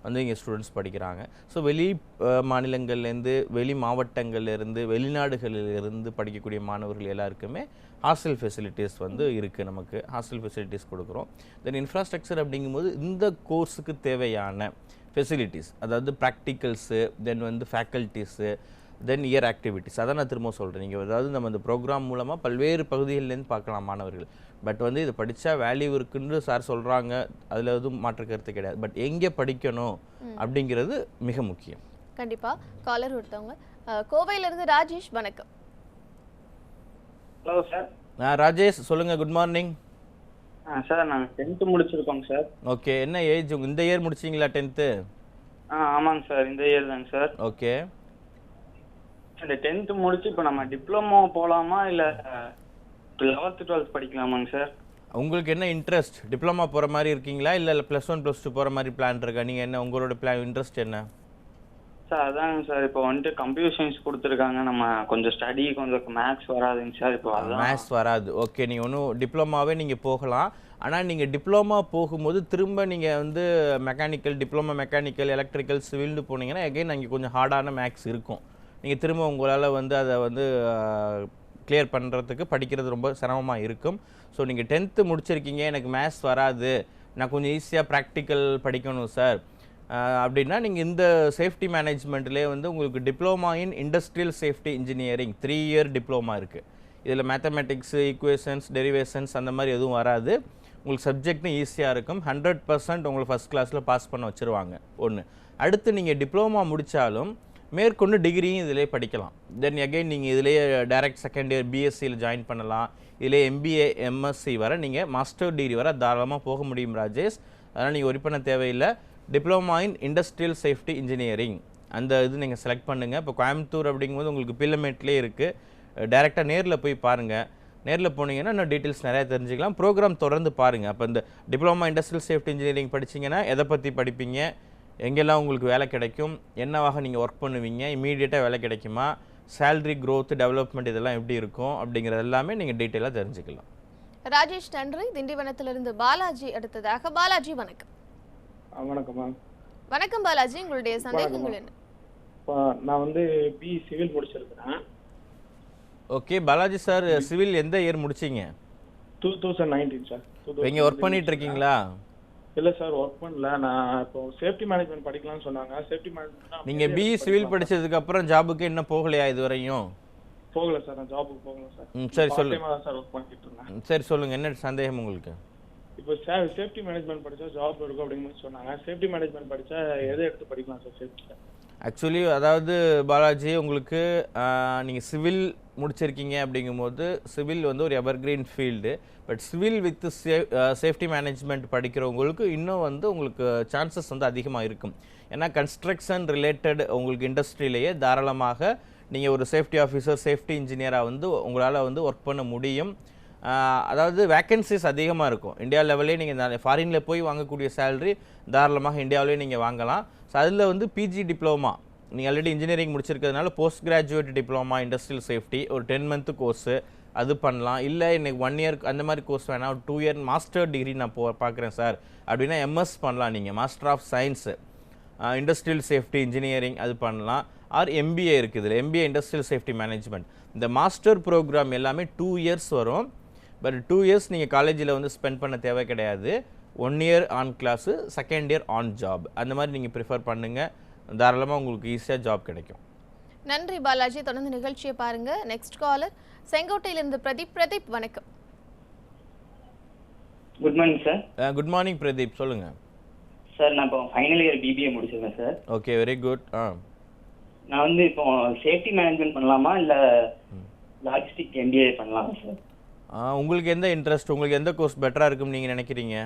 வந்து இங்கே ஸ்டூடெண்ட்ஸ் படிக்கிறாங்க. ஸோ வெளி மாநிலங்கள்லேருந்து வெளி மாவட்டங்கள்லேருந்து வெளிநாடுகளிலிருந்து படிக்கக்கூடிய மாணவர்கள் எல்லாருக்குமே ஹாஸ்டல் ஃபெசிலிட்டிஸ் வந்து இருக்குது. நமக்கு ஹாஸ்டல் ஃபெசிலிட்டிஸ் கொடுக்குறோம். தென் இன்ஃப்ராஸ்ட்ரக்சர் அப்படிங்கும்போது இந்த கோர்ஸுக்கு தேவையான ஃபெசிலிட்டிஸ், அதாவது ப்ராக்டிக்கல்ஸு, தென் வந்து ஃபேக்கல்ட்டிஸு, தென் இயர் ஆக்டிவிட்டிஸ், அதை நான் திரும்ப சொல்கிறேன். நீங்கள் அதாவது நம்ம இந்த ப்ரோக்ராம் மூலமாக பல்வேறு பகுதிகளிலேருந்து பார்க்கலாம் மாணவர்கள். பட் வந்து இதை படித்தா வேல்யூ இருக்குன்னு சார் சொல்கிறாங்க, அதில் எதுவும் மாற்று கருத்து கிடையாது. பட் எங்கே படிக்கணும் அப்படிங்கிறது மிக முக்கியம். கண்டிப்பாக. காலர் ஒருத்தவங்க கோவையிலேருந்து ராஜேஷ், வணக்கம். Hello sir. ராஜேஷ் சொல்லுங்கள், குட் மார்னிங். சார் நாங்கள் 10th முடிச்சிருக்கோங்க சார். ஓகே, என்ன ஏஜ் இந்த இயர் முடிச்சிங்களா 10th? ஆமாங்க சார், இந்த இயர் தாங்க சார். ஓகே, இந்த 10th முடிச்சு இப்போ நம்ம டிப்ளமோ போகலாமா இல்லை 11th 12th படிக்கலாமாங்க சார்? உங்களுக்கு என்ன இன்ட்ரெஸ்ட்? டிப்ளமா போகிற மாதிரி இருக்கீங்களா இல்லை +1 +2 போகிற மாதிரி பிளான் இருக்கா? நீங்கள் என்ன உங்களோட இன்ட்ரெஸ்ட் என்ன சார்? அதாங்க சார், இப்போ வந்துட்டு கம்ப்யூட்டர் சயின்ஸ் கொடுத்துருக்காங்க, நம்ம கொஞ்சம் ஸ்டடி கொஞ்சம் மேக்ஸ் வராதுங்க சார். இப்போ மேத்ஸ் வராது. ஓகே, நீங்கள் ஒன்றும் டிப்ளமாவே நீங்கள் போகலாம். ஆனால் நீங்கள் டிப்ளமா போகும்போது திரும்ப நீங்கள் வந்து மெக்கானிக்கல், டிப்ளமா மெக்கானிக்கல், எலக்ட்ரிக்கல், சிவில்னு போனீங்கன்னா எகைன் அங்கே கொஞ்சம் ஹார்டான மேக்ஸ் இருக்கும். நீங்கள் திரும்ப உங்களால் வந்து அதை வந்து கிளியர் பண்ணுறதுக்கு படிக்கிறது ரொம்ப சிரமமாக இருக்கும். ஸோ நீங்கள் 10th முடிச்சிருக்கீங்க, எனக்கு மேத்ஸ் வராது, நான் கொஞ்சம் ஈஸியாக ப்ராக்டிக்கல் படிக்கணும் சார் அப்படின்னா நீங்கள் இந்த சேஃப்டி மேனேஜ்மெண்ட்லேயே வந்து உங்களுக்கு diploma in industrial safety engineering 3 year diploma இருக்குது. இதில் மேத்தமெட்டிக்ஸு, ஈக்குவேஷன்ஸ், டெரிவேஷன்ஸ் அந்த மாதிரி எதுவும் வராது. உங்களுக்கு சப்ஜெக்ட்டும் ஈஸியாக இருக்கும். 100% உங்களை ஃபஸ்ட் கிளாஸில் பாஸ் பண்ண வச்சுருவாங்க. ஒன்று. அடுத்து நீங்கள் டிப்ளமா முடித்தாலும் மேற்கொண்டு டிகிரியும் இதிலே படிக்கலாம். தென் அகெயின் நீங்கள் இதிலே டைரக்ட் செகண்ட் இயர் பிஎஸ்சியில் ஜாயின் பண்ணலாம். இதிலே எம்பிஏ, எம்எஸ்சி வர நீங்கள் மாஸ்டர் டிகிரி வர தாராளமாக போக முடியும் ராஜேஷ். அதனால் நீங்கள் ஒரி பண்ண தேவையில்லை. Diploma in industrial safety engineering அந்த இது நீங்கள் செலக்ட் பண்ணுங்கள். இப்போ கோயம்புத்தூர் அப்படிங்கும்போது உங்களுக்கு பில்லமேட்லேயே இருக்குது. டைரெக்டாக நேரில் போய் பாருங்கள். நேரில் போனீங்கன்னா இன்னும் டீட்டெயில்ஸ் நிறையா தெரிஞ்சுக்கலாம். ப்ரோக்ராம் தொடர்ந்து பாருங்கள். அப்போ இந்த டிப்ளமா இண்டஸ்ட்ரியல் சேஃப்டி இன்ஜினியரிங் படிச்சிங்கன்னா எதை பற்றி படிப்பீங்க, எங்கெல்லாம் உங்களுக்கு வேலை கிடைக்கும், என்னவாக நீங்கள் ஒர்க் பண்ணுவீங்க, இமீடியட்டாக வேலை கிடைக்குமா, சேலரி க்ரோத், டெவலப்மெண்ட் இதெல்லாம் எப்படி இருக்கும் அப்படிங்கிறது எல்லாமே நீங்கள் டீட்டெயிலாக தெரிஞ்சுக்கலாம். ராஜேஷ் நன்றி. திண்டிவனத்திலிருந்து பாலாஜி அடுத்ததாக. பாலாஜி வணக்கம். வணக்கம் மேம். வணக்கம் பாலாஜி, உங்களுடைய சந்தேகங்கள் என்ன? நான் வந்து பிஇ சிவில் முடிச்சிருக்கிறேன். ஓகே பாலாஜி சார், சிவில் எந்த இயர் முடிச்சிங்க? 2019 சார். இங்கே ஒர்க் பண்ணிட்டு இருக்கீங்களா? இல்லை சார், ஒர்க் பண்ணல. நான் இப்போ சேஃப்டி மேனேஜ்மெண்ட் படிக்கலாம்னு சொன்னாங்க. சேஃப்டி மேனேஜ்மெண்ட் நீங்கள் பிஇ சிவில் படிச்சதுக்கு அப்புறம் ஜாபுக்கு இன்னும் போகலையா இது வரையும்? போகல சார், நான் ஜாபுக்கு போகல சார். சரி சொல்லுங்க சார், ஒர்க் பண்ணிட்டு இருந்தேன். சரி சொல்லுங்க, என்ன சந்தேகம் உங்களுக்கு? இப்போ சேஃப்டி மேனேஜ்மெண்ட் படிச்சா ஜாப் இருக்கும் அப்படின்னு சொன்னாங்க. சேஃப்டி மேனேஜ்மெண்ட் படிச்சா எதை எடுத்து படிக்கலாம் சார் சேஃப்டி? ஆக்சுவலி அதாவது பாலாஜி உங்களுக்கு நீங்கள் சிவில் முடிச்சிருக்கீங்க அப்படிங்கும்போது சிவில் வந்து ஒரு evergreen field. But civil with safety management படிக்கிறவங்களுக்கு இன்னும் வந்து உங்களுக்கு சான்சஸ் வந்து அதிகமாக இருக்கும். ஏன்னா கன்ஸ்ட்ரக்ஷன் ரிலேட்டட் உங்களுக்கு இண்டஸ்ட்ரியிலேயே தாராளமாக நீங்கள் ஒரு சேஃப்டி ஆஃபீஸர், சேஃப்டி இன்ஜினியராக வந்து உங்களால் வந்து ஒர்க் பண்ண முடியும். அதாவது வேக்கன்சிஸ் அதிகமாக இருக்கும். இந்தியா லெவலே நீங்கள் ஃபாரினில் போய் வாங்கக்கூடிய சேலரி தாராளமாக இந்தியாவிலே நீங்கள் வாங்கலாம். ஸோ அதில் வந்து பிஜி டிப்ளமா, நீங்கள் ஆல்ரெடி இன்ஜினியரிங் முடிச்சிருக்கிறதுனால post graduate diploma industrial safety ஒரு 10 month கோர்ஸு அது பண்ணலாம். இல்லை எனக்கு 1 year அந்த மாதிரி கோர்ஸ் வேணாம், ஒரு 2 year மாஸ்டர் டிகிரி நான் பார்க்குறேன் சார் அப்படின்னா எம்எஸ் பண்ணலாம். நீங்கள் master of science industrial safety engineering அது பண்ணலாம். ஆர் எம்பிஏ இருக்குது, இதில் எம்பிஏ இண்டஸ்ட்ரியல் சேஃப்டி மேனேஜ்மெண்ட். இந்த மாஸ்டர் ப்ரோக்ராம் எல்லாமே 2 years வரும். பட் 2 years நீங்கள் காலேஜில் வந்து ஸ்பெண்ட் பண்ண தேவை கிடையாது. 1 year on class, 2nd year on job, அந்த மாதிரி நீங்கள் ப்ரிஃபர் பண்ணுங்கள். தாராளமாக உங்களுக்கு ஈஸியாக ஜாப் கிடைக்கும். நன்றி பாலாஜி. தொடர்ந்து நிகழ்ச்சியை பாருங்க. நெக்ஸ்ட் காலர் செங்கோட்டையிலிருந்து பிரதீப். பிரதீப் வணக்கம். Good morning sir. Good morning Pradeep, சொல்லுங்க. சார் நான் இப்போ ஃபைனல் இயர் பிபிஏ முடிச்சிருக்கேன் சார். Okay, very good. நான் வந்து இப்போ சேஃப்டி மேனேஜ்மெண்ட் பண்ணலாமா இல்லை லாஜிஸ்டிக் எம்பிஏ பண்ணலாமா சார்? உங்களுக்கு எந்த இன்ட்ரெஸ்ட், உங்களுக்கு எந்த கோர்ஸ் பெட்டராக இருக்கும்னு நீங்கள் நினைக்கிறீங்க?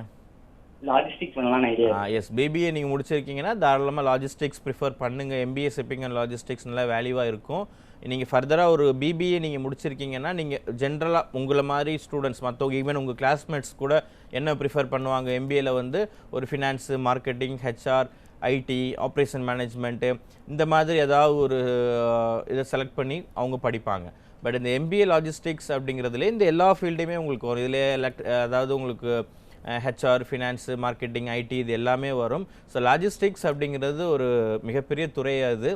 லாஜிஸ்டிக் பண்ணலாம்னு ஐடியா. எஸ், பிபிஏ நீங்கள் முடிச்சிருக்கீங்கன்னா தாராளமாக லாஜிஸ்டிக்ஸ் ப்ரிஃபர் பண்ணுங்கள். எம்பிஏ ஷிப்பிங் அண்ட் லாஜிஸ்டிக்ஸ் நல்லா வேல்யூவாக இருக்கும். நீங்கள் ஃபர்தராக ஒரு பிபிஏ நீங்கள் முடிச்சிருக்கீங்கன்னா நீங்கள் ஜென்ரலாக உங்களை மாதிரி ஸ்டூடெண்ட்ஸ் மற்றவங்க ஈவன் உங்கள் கிளாஸ்மேட்ஸ் கூட என்ன ப்ரிஃபர் பண்ணுவாங்க, எம்பிஏல வந்து ஒரு finance, marketing, HR, IT, operation management, இந்த மாதிரி ஏதாவது ஒரு இதை செலக்ட் பண்ணி அவங்க படிப்பாங்க. பட் இந்த எம்பிஏ லாஜிஸ்டிக்ஸ் அப்படிங்கிறதுல இந்த எல்லா ஃபீல்டையுமே உங்களுக்கு வரும். இதிலே அதாவது உங்களுக்கு ஹெச்ஆர், ஃபினான்ஸு, மார்க்கெட்டிங், ஐடி இது எல்லாமே வரும். ஸோ லாஜிஸ்டிக்ஸ் அப்படிங்கிறது ஒரு மிகப்பெரிய துறை. அது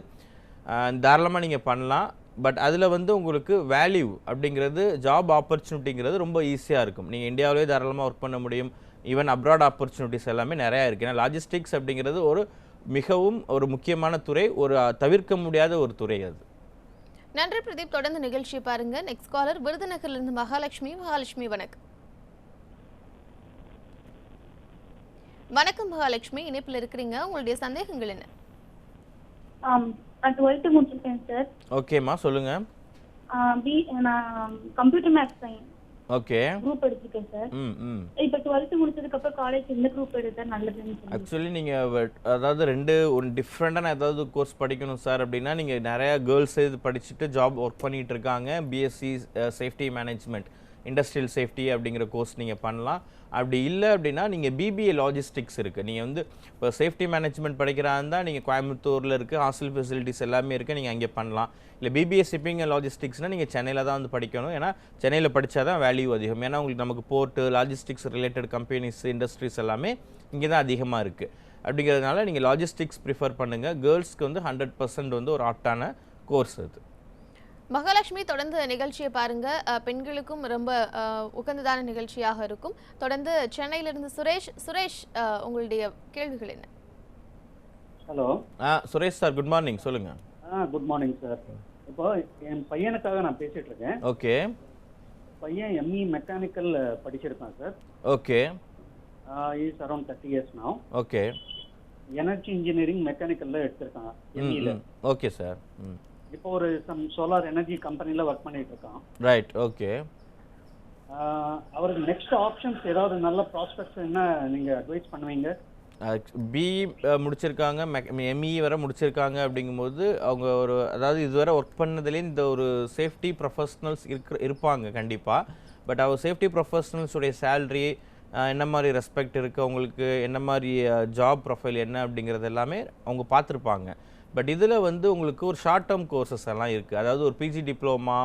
தாராளமாக நீங்கள் பண்ணலாம். பட் அதில் வந்து உங்களுக்கு வேல்யூ அப்படிங்கிறது, ஜாப் ஆப்பர்ச்சுனிட்டிங்கிறது ரொம்ப ஈஸியாக இருக்கும். நீங்கள் இந்தியாவிலே தாராளமாக ஒர்க் பண்ண முடியும். ஈவன் அப்ராட் ஆப்பர்ச்சுனிட்டிஸ் எல்லாமே நிறையா இருக்குது. ஏன்னா லாஜிஸ்டிக்ஸ் அப்படிங்கிறது ஒரு மிகவும் ஒரு முக்கியமான துறை, ஒரு தவிர்க்க முடியாத ஒரு துறை அது. நன்றி பிரதீப். தொடர்ந்து நிகழ்ச்சியை பாருங்க. நெக்ஸ்ட் காலர் விருதுநகர்லேருந்து மகாலட்சுமி. மகாலட்சுமி வணக்கம். வணக்கம் மகாலட்சுமி, இணைப்பில் இருக்கிறீங்க. உங்களுடைய சந்தேகங்கள் என்ன? நான் 12th முடிச்சிருக்கேன் சார். ஓகேம்மா, சொல்லுங்க. நான் computer maths science okay group எடுத்திருக்கேன் சார். இப்போ 12th முடிச்சதுக்கு அப்புறம் காலேஜ் எந்த குரூப் எடுத்தா நல்லதுன்னு சொல்லுங்க. ஆக்சுவலி நீங்கள் அதாவது ஒரு டிஃப்ரெண்டான ஏதாவது கோர்ஸ் படிக்கணும் சார் அப்படின்னா நீங்கள் நிறையா கேர்ள்ஸ் இது படிச்சுட்டு ஜாப் ஒர்க் பண்ணிகிட்டு இருக்காங்க. BSc safety management, industrial safety அப்படிங்கிற கோர்ஸ் நீங்கள் பண்ணலாம். அப்படி இல்லை அப்படின்னா நீங்கள் பிபிஏ லாஜிஸ்டிக்ஸ் இருக்குது. நீங்கள் வந்து இப்போ சேஃப்டி மேனேஜ்மெண்ட் படிக்கிறா இருந்தால் நீங்கள் கோயம்புத்தூரில் இருக்குது, ஹாஸ்டல் ஃபெசிலிட்டிஸ் எல்லாமே இருக்குது, நீங்கள் அங்கே பண்ணலாம். இல்லை பிபிஏ ஷிப்பிங் அண்ட் லாஜிஸ்டிக்ஸ்னால் நீங்கள் சென்னையில் தான் வந்து படிக்கணும். ஏன்னா சென்னையில் படித்தா தான் வேல்யூ அதிகம். ஏன்னா உங்களுக்கு நமக்கு port, logistics related companies, industries எல்லாமே இங்கே தான் அதிகமாக இருக்குது. அப்படிங்கிறதுனால நீங்கள் லாஜிஸ்டிக்ஸ் ப்ரிஃபர் பண்ணுங்கள். கேர்ள்ஸ்க்கு வந்து 100% வந்து ஒரு ஆப்டான கோர்ஸ் அது. மகாலட்சுமி, தொடர்ந்து நிகழ்ச்சியை பாருங்க. பெண்களுக்கும் ரொம்ப உகந்ததான நிகழ்ச்சியாக இருக்கும். தொடர்ந்து சென்னையிலிருந்து சுரேஷ், உங்களுடைய கேள்விகள் என்ன? Hello. Suresh sir, good morning, சொல்லுங்க. Good morning sir. இப்போ என் பையனுக்காக நான் பேசிட்டு இருக்கேன். ஓகே. பையன் எம்இ மெக்கானிக்கல் படிச்சிருக்கான் sir. Okay. Is around 30 years now. Okay. Energy engineering மெக்கானிக்கல்ல எடுத்திருக்கான் எம்இல. Okay sir. இப்போ ஒரு சோலார் எனர்ஜி கம்பெனில ஒர்க் பண்ணிட்டு இருக்கான். ரைட். ஓகே. அவருக்கு நெக்ஸ்ட் ஆப்ஷன்ஸ் ஏதாவது நல்ல ப்ராஸ்பெக்ட்ஸ் என்ன நீங்க அட்வைஸ் பண்ணுவீங்க? பிஇ முடிச்சிருக்காங்க, எம்இ வரை முடிச்சிருக்காங்க. அப்படிங்கும்போது அவங்க ஒரு அதாவது இதுவரை ஒர்க் பண்ணதுலேயே இந்த ஒரு சேஃப்டி ப்ரொஃபஷனல்ஸ் இருப்பாங்க கண்டிப்பாக. பட் அவர் சேஃப்டி ப்ரொஃபஷனல்ஸுடைய சேல்ரி என்ன மாதிரி ரெஸ்பெக்ட் இருக்குது, அவங்களுக்கு என்ன மாதிரி ஜாப் ப்ரொஃபைல் என்ன அப்படிங்கிறது எல்லாமே அவங்க பார்த்துருப்பாங்க. பட் இதில் வந்து உங்களுக்கு ஒரு ஷார்ட் டேர்ம் கோர்சஸ் எல்லாம் இருக்குது. அதாவது ஒரு பிஜி டிப்ளமா,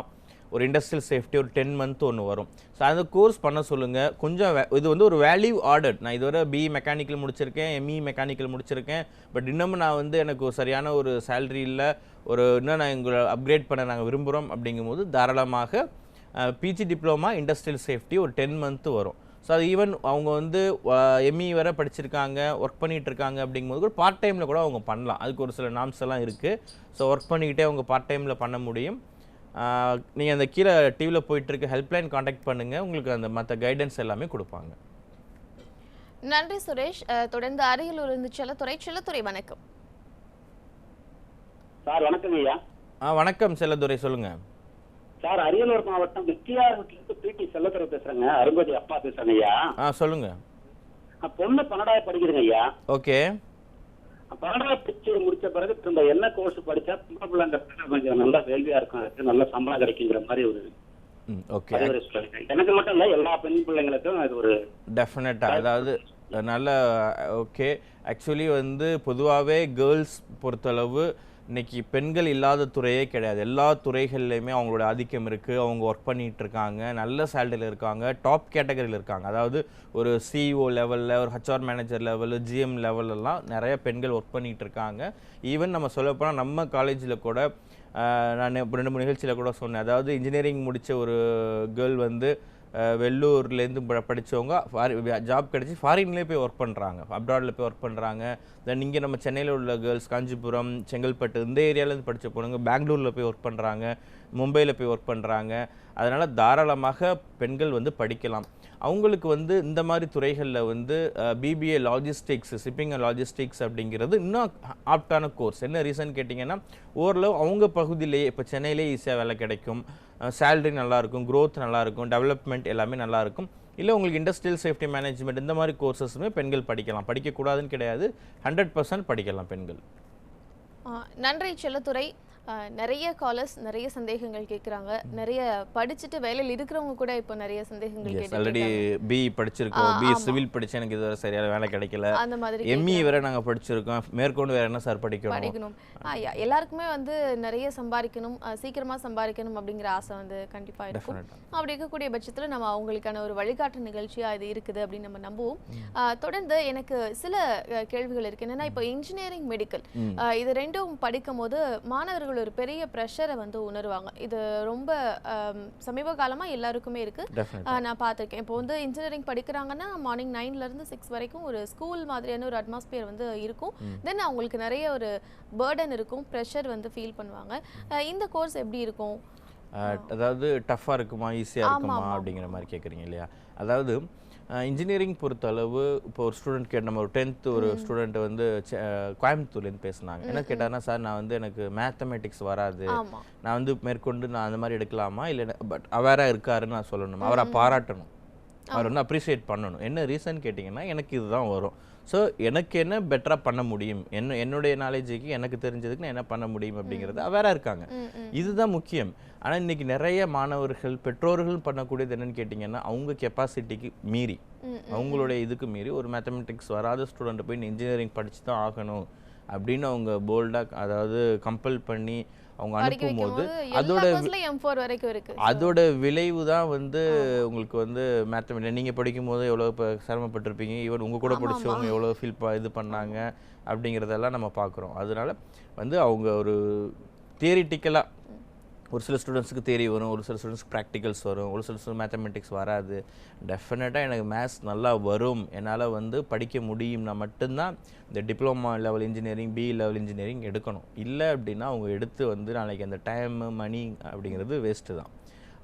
ஒரு இண்டஸ்ட்ரியல் சேஃப்டி, ஒரு 10 month ஒன்று வரும். ஸோ அந்த கோர்ஸ் பண்ண சொல்லுங்கள். கொஞ்சம் இது வந்து ஒரு வேல்யூ ஆர்டர். நான் இதுவரை பிஇ மெக்கானிக்கல் முடிச்சிருக்கேன், எம்இ மெக்கானிக்கல் முடிச்சிருக்கேன். பட் இன்னமும் நான் வந்து எனக்கு ஒரு சரியான ஒரு சேலரி இல்லை, இன்னும் நான் எங்களை அப்கிரேட் பண்ண நாங்கள் விரும்புகிறோம். அப்படிங்கும்போது தாராளமாக பிஜி டிப்ளமா இண்டஸ்ட்ரியல் சேஃப்டி ஒரு 10 month வரும். ஸோ அது ஈவன் அவங்க வந்து எம்இ வரை படிச்சிருக்காங்க, ஒர்க் பண்ணிகிட்டு இருக்காங்க. அப்படிங்கும்போது கூட பார்ட் டைமில் கூட அவங்க பண்ணலாம். அதுக்கு ஒரு சில நாம்ஸ் எல்லாம் இருக்குது. ஸோ ஒர்க் பண்ணிக்கிட்டே அவங்க பார்ட் டைமில் பண்ண முடியும். நீங்கள் அந்த கீழே டிவியில் போயிட்டுருக்க ஹெல்ப்லைன் காண்டாக்ட் பண்ணுங்கள், உங்களுக்கு அந்த மற்ற கைடன்ஸ் எல்லாமே கொடுப்பாங்க. நன்றி சுரேஷ். தொடர்ந்து அரியலூரிலிருந்து செல்லத்துறை வணக்கம். சார் வணக்கம் ஐயா. வணக்கம் செல்லதுரை, சொல்லுங்க. சார் அரியலூர் மாவட்டம் வித்தியாரத்திலிருந்து பிடி செல்லத்துறை பேசுறேங்க. அருங்கோதி அப்பா பேசுறேங்க ஐயா. சொல்லுங்க. பொண்ணு 12வது படிக்கிறேங்க ஐயா. ஓகே. 12வது படிச்சு முடிச்ச பிறகு இந்த என்ன கோர்ஸ் படிச்சா பொண்ணு பிள்ளைங்க கொஞ்சம் நல்லா வேள்வியா இருக்கும், நல்ல சம்பளம் கிடைக்குங்கிற மாதிரி ஒரு எனக்கு மட்டும் இல்ல எல்லா பெண் பிள்ளைங்களுக்கும் அது ஒரு டெஃபினட்டா. அதாவது நல்ல ஓகே. ஆக்சுவலி வந்து பொதுவாகவே கேர்ள்ஸ் பொறுத்தளவு இன்னைக்கு பெண்கள் இல்லாத துறையே கிடையாது. எல்லா துறைகள்லையுமே அவங்களோட ஆதிக்கம் இருக்குது. அவங்க ஒர்க் பண்ணிகிட்டு இருக்காங்க, நல்ல சேலரியில் இருக்காங்க, டாப் கேட்டகரியில் இருக்காங்க. அதாவது ஒரு சிஇஓ லெவலில், ஒரு ஹெச்ஆர் மேனேஜர் லெவலு, ஜிஎம் லெவலெல்லாம் நிறைய பெண்கள் ஒர்க் பண்ணிகிட்டு இருக்காங்க. ஈவன் நம்ம சொல்லப்போனால் நம்ம காலேஜில் கூட நான் 2-3 நிகழ்ச்சியில் கூட சொன்னேன். அதாவது இன்ஜினியரிங் முடித்த ஒரு கேர்ள் வந்து வெள்ளூர்லேருந்து படித்தவங்க ஜாப் கிடச்சி ஃபாரின்லேயே போய் ஒர்க் பண்ணுறாங்க, அப்ராடில் போய் ஒர்க் பண்ணுறாங்க. தென் இங்கே நம்ம சென்னையில் உள்ள கேர்ள்ஸ் காஞ்சிபுரம், செங்கல்பட்டு இந்த ஏரியாவிலேருந்து படித்த பொண்ணுங்க பெங்களூரில் போய் ஒர்க் பண்ணுறாங்க, மும்பையில் போய் ஒர்க் பண்ணுறாங்க. அதனால் தாராளமாக பெண்கள் வந்து படிக்கலாம். அவங்களுக்கு வந்து இந்த மாதிரி துறைகளில் வந்து BBA logistics, shipping and logistics அப்படிங்கிறது இன்னும் ஆப்டான கோர்ஸ். என்ன ரீசன் கேட்டிங்கன்னா, ஓரளவு அவங்க பகுதியிலேயே இப்போ சென்னையிலே ஈஸியாக வேலை கிடைக்கும், சேலரி நல்லாயிருக்கும், க்ரோத் நல்லாயிருக்கும், டெவலப்மெண்ட் எல்லாமே நல்லாயிருக்கும். இல்லை உங்களுக்கு இண்டஸ்ட்ரியல் சேஃப்டி மேனேஜ்மெண்ட் இந்த மாதிரி கோர்சஸுமே பெண்கள் படிக்கலாம். படிக்கக்கூடாதுன்னு கிடையாது, 100% படிக்கலாம் பெண்கள். நன்றி செல்லத்துறை. நிறைய காலர்ஸ் நிறைய சந்தேகங்கள் கேட்குறாங்க. நிறைய படிச்சுட்டு வேலையில் இருக்கிறவங்க கூட இப்போ நிறைய சந்தேகங்கள் ஆல்ரெடி பிஇ படிச்சிருக்கோம், பிஇ சிவில் படிச்சு எனக்கு இதுவரை சரியான வேலை கிடைக்கல, அந்த மாதிரி எம்இ வேற நாங்கள் படிச்சிருக்கோம், மேற்கொண்டு வேற என்ன சார் படிக்கணும். எல்லாருக்குமே வந்து நிறைய சம்பாதிக்கணும், சீக்கிரமா சம்பாதிக்கணும் அப்படிங்கிற ஆசை வந்து கண்டிப்பாக இருக்கும். அப்படி இருக்கக்கூடிய பட்சத்தில் நம்ம அவங்களுக்கான ஒரு வழிகாட்டு நிகழ்ச்சியாக இது இருக்குது அப்படின்னு நம்ம நம்புவோம். தொடர்ந்து எனக்கு சில கேள்விகள் இருக்கு. என்னன்னா, இப்போ இன்ஜினியரிங், மெடிக்கல் இது ரெண்டும் படிக்கும் போது மாணவர்கள் ஒரு பெரிய ப்ரெஷரை வந்து உணர்வாங்க. இது ரொம்ப சமீப காலமாக எல்லாருக்குமே இருக்கு. நான் பார்த்துருக்கேன். இப்போ வந்து இன்ஜினியரிங் படிக்கிறாங்கன்னா மார்னிங் 9லேருந்து 6 வரைக்கும் ஒரு ஸ்கூல் மாதிரியான ஒரு அட்மாஸ்பியர் வந்து இருக்கும். தென் அவங்களுக்கு நிறைய ஒரு பேர்டன் இருக்கும், ப்ரெஷர் வந்து ஃபீல் பண்ணுவாங்க. இந்த கோர்ஸ் எப்படி இருக்கும்? அதாவது டஃப்பாக இருக்குமா, ஈஸியாக இருக்குமா அப்படிங்கிற மாதிரி கேட்குறீங்க இல்லையா? அதாவது இன்ஜினியரிங் பொறுத்தளவு இப்போ ஒரு ஸ்டூடெண்ட் கேட்ட, நம்ம ஒரு 10th ஒரு ஸ்டூடெண்ட் வந்து கோயம்புத்தூர்லேருந்து பேசுனாங்க. என்ன கேட்டாருன்னா, சார் நான் வந்து எனக்கு மேத்தமெட்டிக்ஸ் வராது, நான் வந்து மேற்கொண்டு நான் அந்த மாதிரி எடுக்கலாமா, இல்லை பட் அவேராக இருக்காருன்னு நான் சொல்லணும், அவரை பாராட்டணும், அவர் வந்து அப்ரிஷியேட் பண்ணணும். என்ன ரீசன் கேட்டிங்கன்னா, எனக்கு இதுதான் வரும், ஸோ எனக்கு என்ன பெட்டராக பண்ண முடியும், என்னுடைய நாலேஜுக்கு எனக்கு தெரிஞ்சதுக்கு நான் என்ன பண்ண முடியும் அப்படிங்கிறது அவேராக இருக்காங்க. இதுதான் முக்கியம். ஆனால் இன்றைக்கி நிறைய மாணவர்கள், பெற்றோர்கள் பண்ணக்கூடியது என்னென்னு கேட்டிங்கன்னா, அவங்க கெப்பாசிட்டிக்கு மீறி, அவங்களுடைய இதுக்கு மீறி ஒரு மேத்தமெட்டிக்ஸ் வராத ஸ்டூடெண்ட்டை போய் இன்ஜினியரிங் படித்து தான் ஆகணும் அப்படின்னு அவங்க போல்டாக, அதாவது கம்பல் பண்ணி அவங்க அனுப்பும்போது அதோட விளைவு தான் வந்து உங்களுக்கு வந்து மேத்தமெட்டிக்ஸ் நீங்கள் படிக்கும் போது எவ்வளோ இப்போ சிரமப்பட்டிருப்பீங்க, ஈவன் உங்கள் கூட படித்தவங்க எவ்வளோ ஃபீல் இது பண்ணாங்க அப்படிங்கிறதெல்லாம் நம்ம பார்க்குறோம். அதனால வந்து அவங்க ஒரு தியரிட்டிக்கலாக, ஒரு சில ஸ்டூடெண்ட்ஸுக்கு தியரி வரும், ஒரு சில ஸ்டூடெண்ட்ஸ்க்கு ப்ராக்டிகல்ஸ் வரும், ஒரு சில மேத்தமெட்டிக்ஸ் வராது. டெஃபினட்டாக எனக்கு மேத்ஸ் நல்லா வரும், என்னால் வந்து படிக்க முடியும்னா மட்டும்தான் இந்த diploma level engineering, BE level engineering எடுக்கணும். இல்லை அப்படின்னா அவங்க எடுத்து வந்து நாளைக்கு அந்த டைமு மணி அப்படிங்கிறது வேஸ்ட்டு தான்.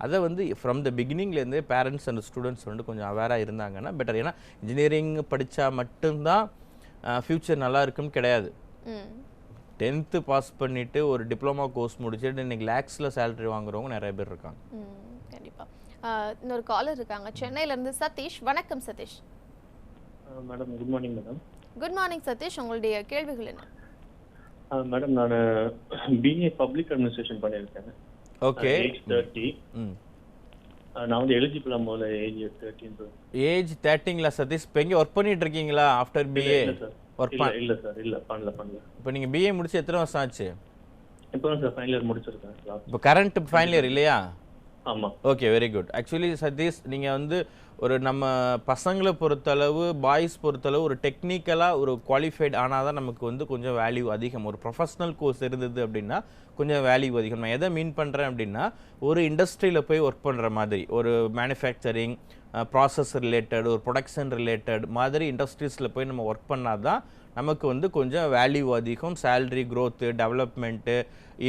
அதை வந்து ஃப்ரம் த பிகினிங்லேருந்தே பேரண்ட்ஸ் அண்ட் ஸ்டூடெண்ட்ஸ் வந்து கொஞ்சம் அவேராக இருந்தாங்கன்னா பெட்டர். ஏன்னா இன்ஜினியரிங் படித்தா மட்டும்தான் ஃப்யூச்சர் நல்லா இருக்குன்னு கிடையாது. 10th பாஸ் பண்ணிட்டு ஒரு டிப்ளமா கோர்ஸ் முடிச்சுட்டு இன்னைக்கு லேக்ஸில் சேலரி வாங்குறவங்க நிறைய பேர் இருக்காங்க. கண்டிப்பா. இன்னொரு காலர் இருக்காங்க சென்னையில இருந்து. சதீஷ், வணக்கம் Satish. Madam good morning madam. Good morning Satish, உங்களுடைய கேள்விகள் என்ன? மேடம் நான் பிஏ பப்ளிக் அட்மினிஸ்ட்ரேஷன் பண்ணியிருக்கேன். ஓகே. ஏஜ் 30. நான் வந்து எலிஜிபிள் ஆகும்போது ஏஜ் 13. ஏஜ் 13ங்களா சதீஷ்? இப்போ எங்கே ஒர்க் பண்ணிட்டு இருக்கீங்களா ஆஃப்டர் பிஏ? இல்ல சார், இல்ல பண்ணல. இப்போ நீங்க பிஏ முடிச்சு எத்தனை வருஷம் ஆச்சு? இப்போதான் சார் ஃபைனல் இயர் முடிச்சிருக்கேன். இப்போ கரண்ட் ஃபைனல் இயர் இல்லையா? ஆமா. Okay, very good. Actually Satish, நீங்க வந்து ஒரு நம்ம பசங்களை பொறுத்தளவு, பாய்ஸ் பொறுத்தளவு ஒரு டெக்னிக்கலாக ஒரு குவாலிஃபைட் ஆனால் தான் நமக்கு வந்து கொஞ்சம் வேல்யூ அதிகம். ஒரு ப்ரொஃபஷனல் கோர்ஸ் இருந்தது அப்படின்னா கொஞ்சம் வேல்யூ அதிகம். நான் எதை மீன் பண்ணுறேன் அப்படின்னா, ஒரு இண்டஸ்ட்ரியில் போய் ஒர்க் பண்ணுற மாதிரி, ஒரு மேனுஃபேக்சரிங், ப்ராசஸ் ரிலேட்டட், ஒரு ப்ரொடக்ஷன் ரிலேட்டட் மாதிரி இண்டஸ்ட்ரீஸில் போய் நம்ம ஒர்க் பண்ணால் தான் நமக்கு வந்து கொஞ்சம் வேல்யூ அதிகம், salary growth, development,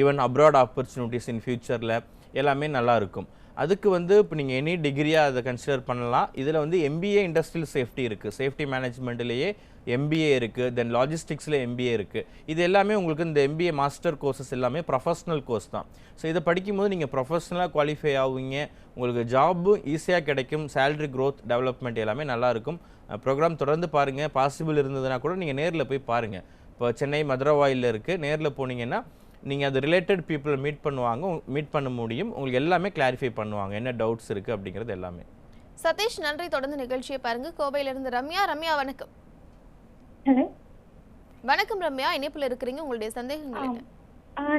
even abroad opportunities இன் ஃபியூச்சரில் எல்லாமே நல்லா இருக்கும். அதுக்கு வந்து இப்போ நீங்கள் எனி டிகிரியாக அதை கன்சிடர் பண்ணலாம். இதில் வந்து எம்பிஏ இண்டஸ்ட்ரியல் சேஃப்டி இருக்குது, சேஃப்டி மேனேஜ்மெண்ட்லேயே எம்பிஏ இருக்குது, தென் லாஜிஸ்டிக்ஸில் எம்பிஏ இருக்குது. இது எல்லாமே உங்களுக்கு இந்த எம்பிஏ மாஸ்டர் கோர்சஸ் எல்லாமே ப்ரொஃபஷ்னல் கோர்ஸ் தான். ஸோ இதை படிக்கும்போது நீங்கள் ப்ரொஃபஷ்னலாக குவாலிஃபை ஆகுவீங்க, உங்களுக்கு ஜாப்பும் ஈஸியாக கிடைக்கும், சேலரி க்ரோத், டெவலப்மெண்ட் எல்லாமே நல்லாயிருக்கும். ப்ரோக்ராம் தொடர்ந்து பாருங்கள். பாசிபிள் இருந்ததுன்னா கூட நீங்கள் நேரில் போய் பாருங்கள். இப்போ சென்னை மதுரவாயில் இருக்குது, நேரில் போனீங்கன்னா நீங்கள் அது ரிலேட்டட் பீப்புளை மீட் பண்ண முடியும். உங்களுக்கு எல்லாமே கிளாரிஃபை பண்ணுவாங்க, என்ன டவுட்ஸ் இருக்குது அப்படிங்கிறது எல்லாமே. சதீஷ், நன்றி. தொடர்ந்து நிகழ்ச்சியை பாருங்க. கோவையிலிருந்து ரம்யா. ரம்யா வணக்கம். ஹலோ வணக்கம் ரம்யா, இணைப்பில் இருக்கிறீங்க, உங்களுடைய சந்தேகங்கள் என்ன?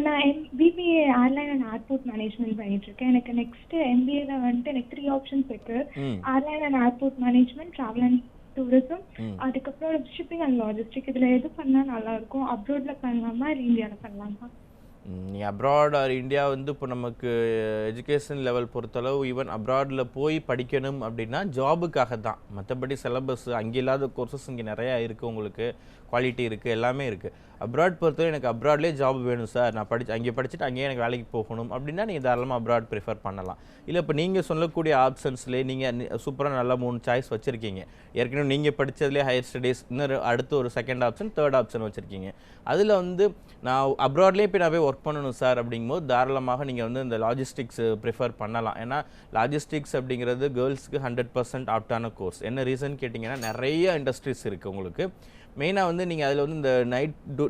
நான் BBA airline and airport management பண்ணிட்டு இருக்கேன். எனக்கு நெக்ஸ்ட் எம்பிஏல வந்துட்டு எனக்கு 3 ஆப்ஷன்ஸ் இருக்கு. Airline and airport management, travel and tourism, அதுக்கப்புறம் ஷிப்பிங் அண்ட் லாஜிஸ்டிக். இதுல எது பண்ணா நல்லா இருக்கும்? அப்ராட்ல பண்ணலாமா இல்லை இந்தியாவில் பண்ணலாமா? நீங்கள் அப்ராட் ஆர் இந்தியா வந்து இப்போ நமக்கு எஜுகேஷன் லெவல் பொறுத்தளவு ஈவன் அப்ராடில் போய் படிக்கணும் அப்படின்னா ஜாபுக்காக தான். மற்றபடி சிலபஸ் அங்கே இல்லாத கோர்சஸ் இங்கே நிறையா இருக்குது. உங்களுக்கு குவாலிட்டி இருக்குது, எல்லாமே இருக்குது. அப்ராட் பொறுத்தவரை எனக்கு அப்ராட்லேயே ஜாப் வேணும் சார், நான் அங்கே படிச்சுட்டு அங்கேயே எனக்கு வேலைக்கு போகணும் அப்படின்னா நீங்கள் தாராளமாக அப்ராட் ப்ரிஃபர் பண்ணலாம். இல்லை இப்போ நீங்கள் சொல்லக்கூடிய ஆப்ஷன்ஸ்லேயே நீங்கள் சூப்பராக நல்லா 3 சாய்ஸ் வச்சுருக்கீங்க. ஏற்கனவே நீங்கள் படித்ததுலேயே ஹையர் ஸ்டடீஸ், இன்னொரு அடுத்து ஒரு செகண்ட் ஆப்ஷன், தேர்ட் ஆப்ஷன் வச்சுருக்கீங்க. அதில் வந்து நான் அப்ராட்லேயே போய் நான் போய் ஒர்க் பண்ணணும் சார் அப்படிங்கும்போது தாராளமாக நீங்கள் வந்து இந்த லாஜிஸ்டிக்ஸ் ப்ரிஃபர் பண்ணலாம். ஏன்னா லாஜிஸ்டிக்ஸ் அப்படிங்கிறது கேர்ள்ஸ்க்கு 100% ஆப்டான கோர்ஸ். என்ன ரீசன் கேட்டிங்கன்னா நிறைய இண்டஸ்ட்ரீஸ் இருக்குது உங்களுக்கு. மெயினாக வந்து நீங்கள் அதில் வந்து இந்த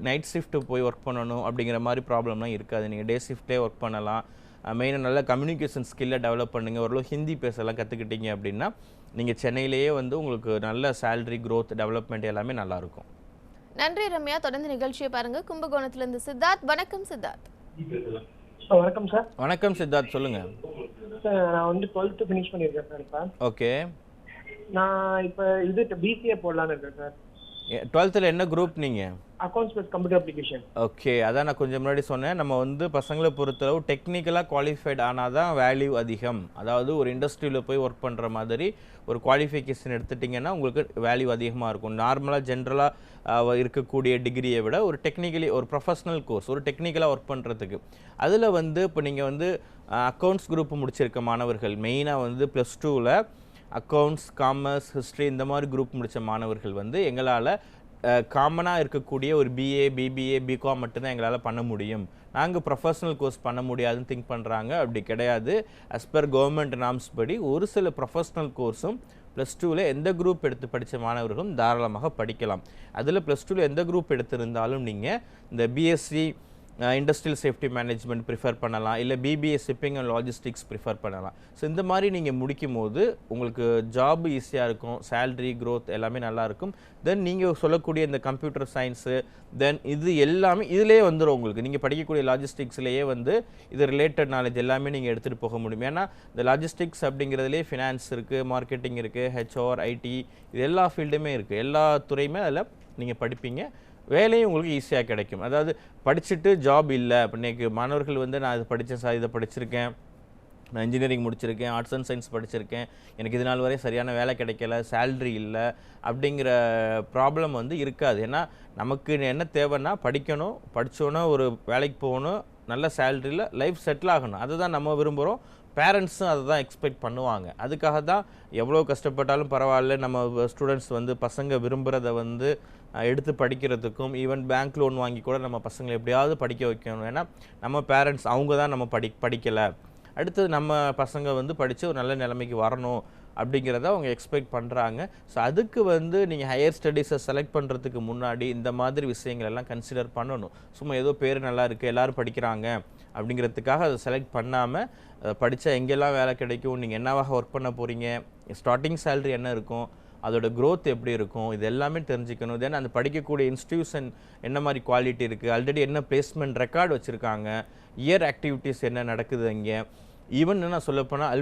நைட் ஷிஃப்ட்டு போய் ஒர்க் பண்ணணும் அப்படிங்கிற மாதிரி ப்ராப்ளம்லாம் இருக்காது. நீங்கள் டே ஷிஃப்ட்லேயே ஒர்க் பண்ணலாம். மெயினாக நல்ல கம்யூனிகேஷன் ஸ்கில்லை டெவலப் பண்ணுங்க, ஓரளவு ஹிந்தி பேசலாம் கற்றுக்கிட்டீங்க அப்படின்னா நீங்கள் சென்னையிலேயே வந்து உங்களுக்கு நல்ல சேலரி க்ரோத் டெவலப்மெண்ட் எல்லாமே நல்லாயிருக்கும். நன்றி ரம்யா. தொடர்ந்து நிகழ்ச்சியை பாருங்க. கும்பகோணத்திலிருந்து சித்தார்த். வணக்கம் சித்தார்த். வணக்கம் சார். வணக்கம் சித்தார்த், சொல்லுங்க சார். நான் வந்து 12th ஃபினிஷ் பண்ணியிருக்கேன் சார். இப்போ ஓகே, நான் இப்போ பிசிஏ போடலான்னு இருக்கேன் சார். 12th என்ன குரூப் நீங்கள்? Accounts plus computer application. Okay, அதான் நான் கொஞ்சம் முன்னாடி சொன்னேன். நம்ம வந்து பசங்களை பொறுத்தளவு டெக்னிக்கலாக குவாலிஃபைட் ஆனால் தான் வேல்யூ அதிகம். அதாவது ஒரு இண்டஸ்ட்ரியில் போய் ஒர்க் பண்ணுற மாதிரி ஒரு குவாலிஃபிகேஷன் எடுத்துட்டிங்கன்னா உங்களுக்கு வேல்யூ அதிகமாக இருக்கும். நார்மலாக ஜென்ரலாக இருக்கக்கூடிய டிகிரியை விட ஒரு டெக்னிக்கலி ஒரு ப்ரொஃபஷ்னல் கோர்ஸ், ஒரு டெக்னிக்கலாக ஒர்க் பண்ணுறதுக்கு அதில் வந்து இப்போ நீங்கள் வந்து அக்கௌண்ட்ஸ் குரூப் முடிச்சிருக்க மாணவர்கள், மெயினாக வந்து +2ல் அக்கௌண்ட்ஸ், காமர்ஸ், ஹிஸ்ட்ரி இந்த மாதிரி குரூப் முடித்த மாணவர்கள் வந்து எங்களால் காமனாக இருக்கக்கூடிய ஒரு பிஏ, பிபிஏ, பிகாம் மட்டும்தான் எங்களால் பண்ண முடியும், நாங்கள் ப்ரொஃபஷனல் கோர்ஸ் பண்ண முடியாதுன்னு திங்க் பண்ணுறாங்க. அப்படி கிடையாது. அஸ் பர் கவர்மெண்ட் நார்ம்ஸ் படி ஒரு சில ப்ரொஃபஷனல் கோர்ஸும் +2ல் எந்த குரூப் எடுத்து படித்த மாணவர்களும் தாராளமாக படிக்கலாம். அதில் +2ல் எந்த குரூப் எடுத்திருந்தாலும் நீங்கள் இந்த BSc industrial safety management prefer பண்ணலாம், இல்லை BBA shipping and logistics prefer பண்ணலாம். ஸோ இந்த மாதிரி நீங்கள் முடிக்கும் போது உங்களுக்கு ஜாப் ஈஸியாக இருக்கும், சேல்ரி க்ரோத் எல்லாமே நல்லாயிருக்கும். தென் நீங்கள் சொல்லக்கூடிய இந்த கம்ப்யூட்டர் சயின்ஸு, தென் இது எல்லாமே இதிலே வந்துடும் உங்களுக்கு. நீங்கள் படிக்கக்கூடிய லாஜிஸ்டிக்ஸ்லேயே வந்து இது ரிலேட்டட் நாலேஜ் எல்லாமே நீங்கள் எடுத்துகிட்டு போக முடியும். ஏன்னா இந்த லாஜிஸ்டிக்ஸ் அப்படிங்கிறதுலே ஃபினான்ஸ் இருக்குது, மார்க்கெட்டிங் இருக்குது, ஹெச்ஆர், ஐடி, இது எல்லா ஃபீல்டுமே இருக்குது. எல்லா துறையுமே அதில் நீங்கள் படிப்பீங்க. வேலையும் உங்களுக்கு ஈஸியாக கிடைக்கும். அதாவது படிச்சுட்டு ஜாப் இல்லை, இப்போ இன்றைக்கி மாணவர்கள் வந்து நான் இதை படித்தேன் சார், இதை படிச்சிருக்கேன், நான் இன்ஜினியரிங் முடிச்சிருக்கேன், ஆர்ட்ஸ் அண்ட் சயின்ஸ் படிச்சிருக்கேன், எனக்கு இது நாள் வரை சரியான வேலை கிடைக்கல, சேல்ரி இல்லை அப்படிங்கிற ப்ராப்ளம் வந்து இருக்காது. ஏன்னா நமக்கு என்ன தேவைன்னா படிக்கணும், படித்தோன்னா ஒரு வேலைக்கு போகணும், நல்ல சேல்ரியில் லைஃப் செட்டில் ஆகணும். அதுதான் நம்ம விரும்புகிறோம். பேரண்ட்ஸும் அதை தான் எக்ஸ்பெக்ட் பண்ணுவாங்க. அதுக்காக தான் எவ்வளோ கஷ்டப்பட்டாலும் பரவாயில்ல, நம்ம ஸ்டூடெண்ட்ஸ் வந்து பசங்க விரும்புகிறத வந்து எடுத்து படிக்கிறதுக்கும், ஈவன் பேங்க் லோன் வாங்கி கூட நம்ம பசங்களை எப்படியாவது படிக்க வைக்கணும். ஏன்னா நம்ம பேரண்ட்ஸ் அவங்க தான் நம்ம படிக்கலை, அடுத்தது நம்ம பசங்க வந்து படித்து ஒரு நல்ல நிலைமைக்கு வரணும் அப்படிங்கிறத அவங்க எக்ஸ்பெக்ட் பண்ணுறாங்க. ஸோ அதுக்கு வந்து நீங்கள் ஹையர் ஸ்டடீஸை செலக்ட் பண்ணுறதுக்கு முன்னாடி இந்த மாதிரி விஷயங்கள் எல்லாம் கன்சிடர் பண்ணணும். சும்மா ஏதோ பேர் நல்லா இருக்குது, எல்லோரும் படிக்கிறாங்க அப்படிங்கிறதுக்காக அதை செலக்ட் பண்ணாமல் படித்தா எங்கெல்லாம் வேலை கிடைக்கும், நீங்கள் என்னவாக ஒர்க் பண்ண போகிறீங்க, ஸ்டார்டிங் சேலரி என்ன இருக்கும், அதோட க்ரோத் எப்படி இருக்கும், இது எல்லாமே தெரிஞ்சுக்கணும். தென் அந்த படிக்கக்கூடிய இன்ஸ்டியூஷன் என்ன மாதிரி குவாலிட்டி இருக்குது, ஆல்ரெடி என்ன பிளேஸ்மெண்ட் ரெக்கார்டு வச்சுருக்காங்க, இயர் ஆக்டிவிட்டீஸ் என்ன நடக்குது அங்கே, ஈவன் நான் சொல்லப்போனால்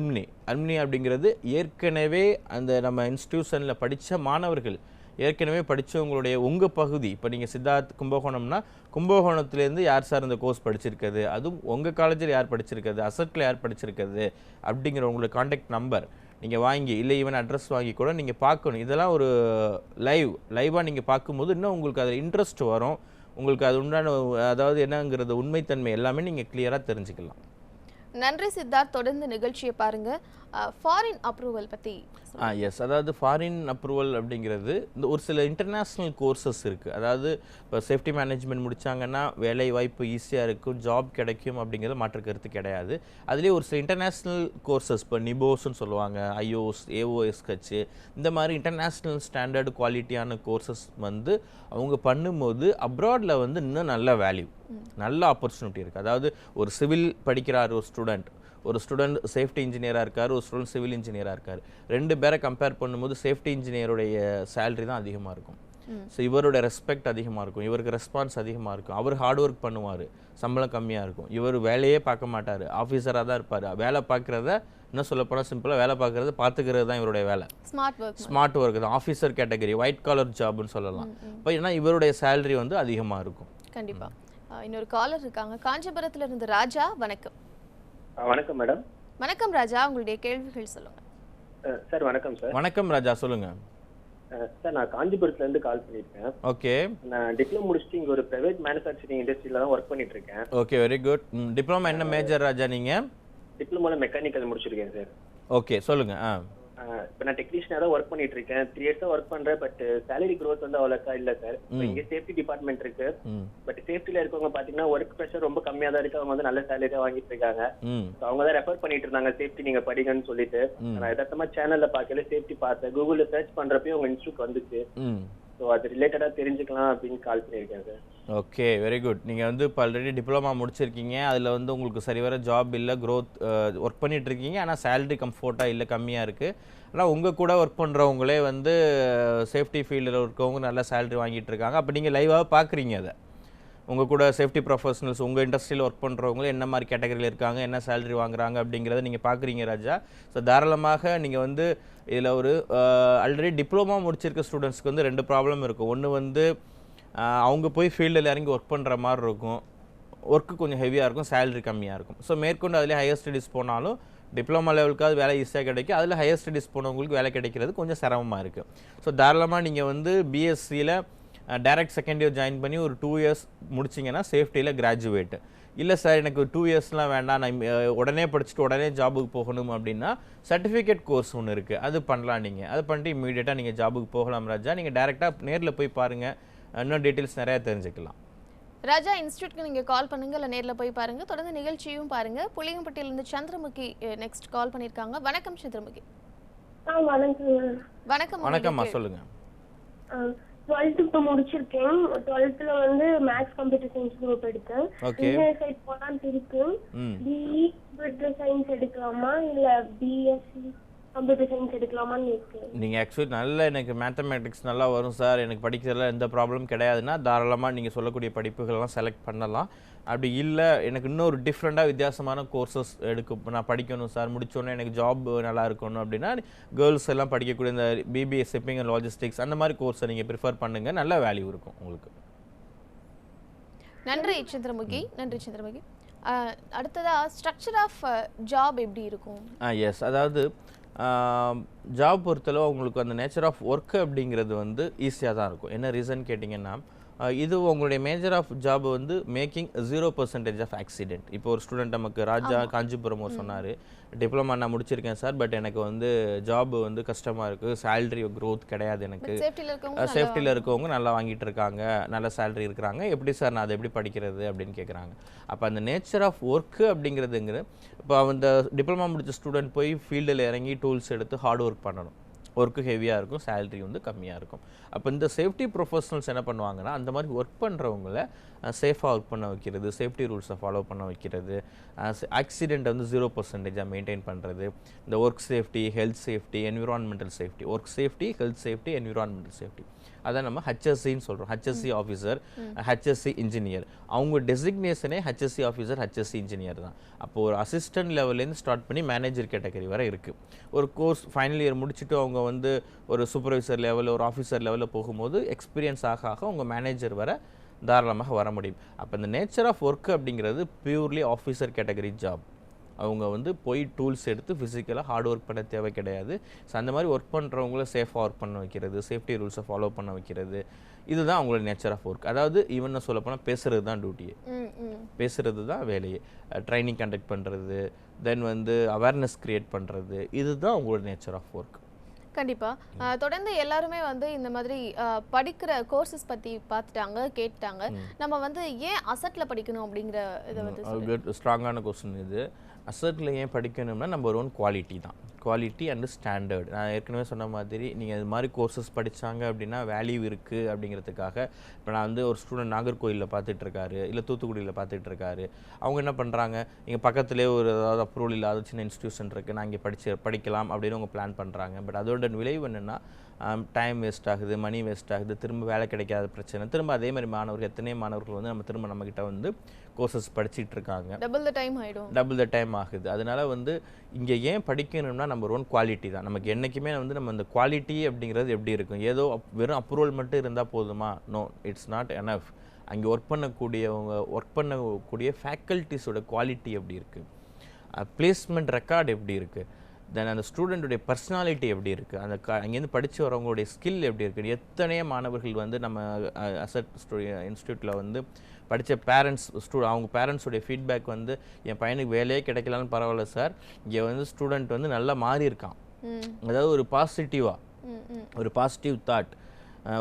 அல்மினி அப்படிங்கிறது ஏற்கனவே அந்த நம்ம இன்ஸ்டியூஷனில் படித்த மாணவர்கள், ஏற்கனவே படித்தவங்களுடைய உங்கள் பகுதி. இப்போ நீங்கள் சித்தார்த் கும்பகோணம்னா கும்பகோணத்துலேருந்து யார் சார் இந்த கோர்ஸ் படிச்சிருக்கிறது, அதுவும் உங்கள் காலேஜில் யார் படிச்சிருக்கிறது, அசட்டில் யார் படிச்சிருக்கிறது அப்படிங்கிற உங்களோட கான்டாக்ட் நம்பர் நீங்கள் வாங்கி, இல்லை ஈவன் அட்ரஸ் வாங்கி கூட நீங்கள் பார்க்கணும். இதெல்லாம் ஒரு லைவாக நீங்கள் பார்க்கும்போது இன்னும் உங்களுக்கு அதில் இன்ட்ரெஸ்ட் வரும். உங்களுக்கு அது உண்டான அதாவது என்னங்கிறது உண்மைத்தன்மை எல்லாமே நீங்கள் கிளியராக தெரிஞ்சுக்கலாம். நன்றி சித்தார்த். தொடர்ந்து நிகழ்ச்சியை பாருங்க. ஃபாரின் அப்ரூவல் பற்றி எஸ், அதாவது ஃபாரின் அப்ரூவல் அப்படிங்கிறது இந்த ஒரு சில இன்டர்நேஷ்னல் கோர்சஸ் இருக்குது. அதாவது இப்போ சேஃப்டி மேனேஜ்மெண்ட் முடித்தாங்கன்னா வேலை வாய்ப்பு ஈஸியாக இருக்கும், ஜாப் கிடைக்கும் அப்படிங்கிறது மாற்று கருத்து கிடையாது. அதுலேயே ஒரு சில இன்டர்நேஷ்னல் கோர்சஸ், இப்போ நிபோஸ்ன்னு சொல்லுவாங்க, ஐஓஎஸ், ஏஓஎஸ்ஹெச், இந்த மாதிரி இன்டர்நேஷ்னல் ஸ்டாண்டர்டு குவாலிட்டியான கோர்சஸ் வந்து அவங்க பண்ணும்போது அப்ராடில் வந்து இன்னும் நல்ல வேல்யூ, நல்ல ஆப்பர்ச்சுனிட்டி இருக்குது. அதாவது ஒரு சிவில் படிக்கிறார் ஒரு ஸ்டூடெண்ட் சேஃப்டி இன்ஜினியராக இருக்கார், ஒரு ஸ்டூடெண்ட் சிவில் இன்ஜினியராக இருக்கார். 2 பேரை கம்பேர் பண்ணும்போது சேஃப்டி இன்ஜினியருடைய சேலரி தான் அதிகமாக இருக்கும். ஸோ இவருடைய ரெஸ்பெக்ட் அதிகமாக இருக்கும், இவருக்கு ரெஸ்பான்ஸ் அதிகமாக இருக்கும், அவர் ஹார்ட் ஒர்க் பண்ணுவார், சம்பளம் கம்மியாக இருக்கும். இவர் வேலையே பார்க்க மாட்டார், ஆஃபீஸராக தான் இருப்பார். வேலை பார்க்குறத இன்னும் சொல்லப்போனால் சிம்பிளாக வேலை பார்த்துக்கிறது தான் இவருடைய வேலை. ஸ்மார்ட் ஒர்க் தான், ஆஃபீஸர் கேட்டகரி, ஒயிட் காலர் ஜாப்னு சொல்லலாம். இப்போ ஏன்னா இவருடைய சேலரி வந்து அதிகமாக இருக்கும். கண்டிப்பாக. இன்னொரு காலர் இருக்காங்க, காஞ்சிபுரத்தில் இருந்து ராஜா. வணக்கம். வணக்கம் மேடம். வணக்கம் ராஜா, உங்களுடைய கேள்விகள் சொல்லுங்க. சார் வணக்கம் சார். வணக்கம் ராஜா, சொல்லுங்க. சார் நான் காஞ்சிபுரத்துல இருந்து கால் பண்ணியிருக்கேன். ஓகே. நான் டிப்ளமோ முடிச்சுட்டு இங்க ஒரு பிரைவேட் மேனுஃபேக்சரிங் இண்டஸ்ட்ரியில தான் ஒர்க் பண்ணிட்டு இருக்கேன். Okay, very good. டிப்ளமோ என்ன மேஜர் ராஜா நீங்க? டிப்ளமோல மெக்கானிக்கல் முடிச்சிருக்கேன் சார். ஓகே, சொல்லுங்க. இப்போ நான் டெக்னீஷியனா தான் ஒர்க் பண்ணிட்டு இருக்கேன். 3 இயர்ஸா ஒர்க் பண்றேன். பட் சேலரி growth வந்து அவ்வளோக்கா இல்ல சார். இங்க சேஃப்டி டிபார்ட்மெண்ட் இருக்கு. பட் சேஃப்டில இருக்கவங்க பாத்தீங்கன்னா ஒர்க் ப்ரெஷர் ரொம்ப கம்மியா தான் இருக்கு. அவங்க வந்து நல்ல சேலரி தான் வாங்கிட்டு இருக்காங்க. அவங்க தான் ரெஃபர் பண்ணிட்டு இருந்தாங்க சேஃப்டி நீங்க படிங்கன்னு சொல்லிட்டு. நான் யதார்த்தமா சேனல்ல பார்க்கல சேஃப்டி பார்த்தேன். கூகுள்ல சர்ச் பண்றப்பயும் உங்க இன்ஸ்டியூட் வந்துச்சு. ஸோ அது ரிலேட்டடா தெரிஞ்சுக்கலாம் அப்படின்னு கால் பண்ணியிருக்கேன் சார். Okay, very good. நீங்கள் வந்து இப்போ ஆல்ரெடி டிப்ளமா முடிச்சிருக்கீங்க. அதில் வந்து உங்களுக்கு சரிவர ஜாப் இல்லை, க்ரோத் ஒர்க் பண்ணிட்டு இருக்கீங்க. ஆனால் சேலரி கம்ஃபர்ட்டாக இல்லை, கம்மியாக இருக்குது. ஆனால் உங்கள் கூட ஒர்க் பண்ணுறவங்களே வந்து சேஃப்டி ஃபீல்டில் இருக்கவங்க நல்ல சேலரி வாங்கிட்டு இருக்காங்க. அப்போ நீங்கள் லைவாக பார்க்குறீங்க அதை. உங்கள் கூட சேஃப்டி ப்ரொஃபஷனல்ஸ் உங்கள் இண்டஸ்ட்ரியில் ஒர்க் பண்ணுறவங்களே என்ன மாதிரி கேட்டகரியில் இருக்காங்க, என்ன சேலரி வாங்குறாங்க அப்படிங்கிறத நீங்கள் பார்க்குறீங்க ராஜா. ஸோ தாராளமாக நீங்கள் வந்து இதில் ஒரு ஆல்ரெடி டிப்ளமா முடிச்சிருக்க ஸ்டூடெண்ட்ஸ்க்கு வந்து 2 ப்ராப்ளம் இருக்கும். ஒன்று வந்து அவங்க போய் ஃபீல்டில் இறங்கி ஒர்க் பண்ணுற மாதிரி இருக்கும், ஒர்க்கு கொஞ்சம் ஹெவியாக இருக்கும், சேலரி கம்மியாக இருக்கும். ஸோ மேற்கொண்டு அதிலே ஹையர் ஸ்டடீஸ் போனாலும் டிப்ளமா லெவலுக்காவது வேலை ஈஸியாக கிடைக்கும். அதில் ஹையர் ஸ்டடீஸ் போனவங்களுக்கு வேலை கிடைக்கிறது கொஞ்சம் சிரமமாக இருக்குது. ஸோ தாராளமாக நீங்கள் வந்து பிஎஸ்சியில் டைரக்ட் செகண்ட் இயர் ஜாயின் பண்ணி ஒரு 2 இயர்ஸ் முடிச்சிங்கன்னா சேஃப்டியில் கிராஜுவேட்டு. இல்லை சார் எனக்கு 2 இயர்ஸ்லாம் வேண்டாம், நான் உடனே படிச்சுட்டு உடனே ஜாபுக்கு போகணும் அப்படின்னா சர்டிஃபிகேட் கோர்ஸ் ஒன்று இருக்குது, அது பண்ணலாம். நீங்கள் அதை பண்ணிட்டு இம்மீடியட்டாக நீங்கள் ஜாபுக்கு போகலாம் ராஜா. நீங்கள் டேரெக்டாக நேரில் போய் பாருங்கள், இன்னும் டீட்டெயில்ஸ் நிறையா தெரிஞ்சுக்கலாம். ராஜா இன்ஸ்டியூட்க்கு நீங்கள் கால் பண்ணுங்க, இல்லை நேரில் போய் பாருங்கள். தொடர்ந்து நிகழ்ச்சியும் பாருங்கள். புளியம்பட்டியிலிருந்து சந்திரமுகி நெக்ஸ்ட் கால் பண்ணியிருக்காங்க. வணக்கம் சந்திரமுகி. வணக்கம். வணக்கம்மா, சொல்லுங்கள். 12th இப்போ முடிச்சிருக்கேன். 12th வந்து மேத்ஸ் கம்ப்யூட்டர் சயின்ஸ் குரூப் எடுத்தேன். இன்ஜினியர் சைட் போலான்னு இருக்கு. பிஇ கம்ப்யூட்டர் சயின்ஸ் எடுக்கலாமா இல்ல பிஎஸ்சி கம்ப்யூட்டர் சயின்ஸ் எடுக்கலாமான்னு இருக்கு. நீங்கள் ஆக்சுவலி நல்ல எனக்கு மேத்தமேட்டிக்ஸ் நல்லா வரும் சார், எனக்கு படிக்கிறதுல எந்த ப்ராப்ளம் கிடையாதுன்னா தாராளமாக நீங்கள் சொல்லக்கூடிய படிப்புகள்லாம் செலக்ட் பண்ணலாம். அப்படி இல்லை எனக்கு இன்னொரு டிஃப்ரெண்ட்டாக வித்தியாசமான கோர்சஸ் நான் படிக்கணும் சார், முடிச்சோன்னே எனக்கு ஜாப் நல்லா இருக்கணும் அப்படின்னா கேர்ள்ஸ் எல்லாம் படிக்கக்கூடிய இந்த பிபிஏ ஷிப்பிங் அண்ட் லாஜிஸ்டிக்ஸ் அந்த மாதிரி கோர்ஸை நீங்கள் ப்ரிஃபர் பண்ணுங்கள், நல்ல வேல்யூ இருக்கும் உங்களுக்கு. நன்றி சந்திரமுகி. நன்றி சந்திரமுகி. அடுத்ததா ஸ்ட்ரக்சர் ஆஃப் ஜாப் எப்படி இருக்கும்? எஸ், அதாவது ஜாப் பொறுத்தளவு உங்களுக்கு அந்த நேச்சர் ஆஃப் ஒர்க்கு அப்படிங்கிறது வந்து ஈஸியாக தான் இருக்கும். என்ன ரீசன் கேட்டிங்கன்னா இது உங்களுடைய மேஜர் ஆஃப் ஜாப் வந்து மேக்கிங் 0% ஆஃப் ஆக்சிடென்ட். இப்போ ஒரு ஸ்டூடெண்ட் நமக்கு ராஜா காஞ்சிபுரம் சொன்னார், டிப்ளமா நான் முடிச்சிருக்கேன் சார், பட் எனக்கு வந்து ஜாப் வந்து கஷ்டமாக இருக்குது, சேலரி க்ரோத் கிடையாது எனக்கு. சேஃப்டியில் இருக்கவங்க நல்லா வாங்கிட்டு இருக்காங்க, நல்ல சேலரி இருக்கிறாங்க, எப்படி சார் நான் அதை எப்படி படிக்கிறது அப்படின்னு கேட்குறாங்க. அப்போ அந்த நேச்சர் ஆஃப் ஒர்க்கு அப்படிங்கிறதுங்கிறது இப்போ அந்த டிப்ளமா முடிச்ச ஸ்டூடெண்ட் போய் ஃபீல்டில் இறங்கி டூல்ஸ் எடுத்து ஹார்ட் ஒர்க் பண்ணணும், ஒர்க்கு ஹெவியாக இருக்கும், சேலரி வந்து கம்மியாக இருக்கும். அப்போ இந்த சேஃப்டி ப்ரொஃபஷனல்ஸ் என்ன பண்ணுவாங்கன்னா அந்த மாதிரி ஒர்க் பண்ணுறவங்கள சேஃபாக ஒர்க் பண்ண வைக்கிறது, சேஃப்டி ரூல்ஸை ஃபாலோ பண்ண வைக்கிறது, ஆக்சிடெண்ட் வந்து 0% மெயின்டைன் பண்ணுறது, இந்த work safety, health safety, environmental safety, work safety, health safety, environmental safety, அதான் நம்ம ஹெச்எஸ்சின்னு சொல்கிறோம். ஹெச்எஸ்சி ஆஃபீஸர், ஹெச்எஸ்சி இன்ஜினியர், அவங்க டெசிக்னேஷனே ஹெச்எஸ்சி ஆஃபீஸர், ஹெச்எஸ்சி இன்ஜினியர் தான். அப்போது ஒரு அசிஸ்டன்ட் லெவல்லேருந்து ஸ்டார்ட் பண்ணி மேனேஜர் கேட்டகரி வரை இருக்குது. ஒரு கோர்ஸ் ஃபைனல் இயர் முடிச்சுட்டு அவங்க வந்து ஒரு சூப்பர்வைசர் லெவலில் ஒரு ஆஃபீஸர் லெவலில் போகும்போது எக்ஸ்பீரியன்ஸ் ஆக ஆக அவங்க மேனேஜர் வர தாராளமாக வர முடியும். அப்போ இந்த நேச்சர் ஆஃப் ஒர்க் அப்படிங்கிறது பியூர்லி ஆஃபீஸர் கேட்டகரி ஜாப். அவங்க வந்து போய் டூல்ஸ் எடுத்து ஃபிசிக்கலாக ஹார்ட் ஒர்க் பண்ண தேவை கிடையாது. ஸோ அந்த மாதிரி ஒர்க் பண்ணுறவங்கள சேஃபாக ஒர்க் பண்ண வைக்கிறது, சேஃப்டி ரூல்ஸை ஃபாலோ பண்ண வைக்கிறது, இதுதான் அவங்களோட நேச்சர் ஆஃப் ஒர்க். அதாவது ஈவன் சொல்லப்போனால் பேசுகிறது தான் டியூட்டியே, பேசுகிறது தான் வேலையே, ட்ரைனிங் கண்டக்ட் பண்ணுறது, தென் வந்து அவேர்னஸ் க்ரியேட் பண்ணுறது, இதுதான் அவங்களோட நேச்சர் ஆஃப் ஒர்க். கண்டிப்பாக தொடர்ந்து எல்லாருமே வந்து இந்த மாதிரி படிக்கிற கோர்சஸ் பற்றி பார்த்துட்டாங்க, கேட்டாங்க. நம்ம வந்து ஏன் அசட்டில் படிக்கணும் அப்படிங்கிற இதை வந்து ஸ்ட்ராங்கான கொஸ்டின் இது. அசட்டில் ஏன் படிக்கணும்னா நம்பர் 1 குவாலிட்டி தான், குவாலிட்டி அண்டு ஸ்டாண்டர்ட். நான் ஏற்கனவே சொன்ன மாதிரி நீங்கள் இது மாதிரி கோர்சஸ் படித்தாங்க அப்படின்னா வேல்யூ இருக்குது அப்படிங்கிறதுக்காக. இப்போ நான் வந்து ஒரு ஸ்டூடெண்ட் நாகர்கோயிலில் பார்த்துட்ருக்காரு, இல்லை தூத்துக்குடியில் பார்த்துட்ருக்காரு, அவங்க என்ன பண்ணுறாங்க, இங்கே பக்கத்துலேயே ஒரு ஏதாவது அப்ரூவல் இல்லாத சின்ன இன்ஸ்டியூஷன் இருக்குது, நான் இங்கே படிக்கலாம் அப்படின்னு அவங்க பிளான் பண்ணுறாங்க. பட் அதோட விளைவு என்னென்னா டைம் வேஸ்ட் ஆகுது, மணி வேஸ்ட் ஆகுது, திரும்ப வேலை கிடைக்காத பிரச்சனை, திரும்ப அதே மாதிரி மாணவர்கள் எத்தனை மாணவர்கள் வந்து திரும்ப நம்மக்கிட்ட வந்து கோர்சஸ் படிச்சுட்டு இருக்காங்க, டபுள் த டைம் ஆகுது. அதனால வந்து இங்கே ஏன் படிக்கணும்னா நம்பர் 1 குவாலிட்டி தான். நமக்கு என்றைக்குமே வந்து நம்ம அந்த குவாலிட்டி அப்படிங்கிறது எப்படி இருக்கும், ஏதோ வெறும் அப்ரூவல் மட்டும் இருந்தால் போதுமா? No, it's not enough. அங்கே ஒர்க் பண்ணக்கூடிய ஃபேக்கல்ட்டிஸோட குவாலிட்டி எப்படி இருக்குது, பிளேஸ்மெண்ட் ரெக்கார்டு எப்படி இருக்குது, தென் அந்த ஸ்டூடெண்ட்டுடைய பர்சனாலிட்டி எப்படி இருக்குது, அந்த அங்கேருந்து படித்து வரவங்களுடைய ஸ்கில் எப்படி இருக்குது. எத்தனையோ மாணவர்கள் வந்து நம்ம அசட் இன்ஸ்டியூட்டில் வந்து படித்த பேரண்ட்ஸ் அவங்க பேரண்ட்ஸுடைய ஃபீட்பேக் வந்து என் பையனுக்கு வேலையே கிடைக்கலான்னு பரவாயில்ல சார், இங்கே வந்து ஸ்டூடெண்ட் வந்து நல்லா மாறி இருக்கான். அதாவது ஒரு பாசிட்டிவாக ஒரு பாசிட்டிவ் தாட்,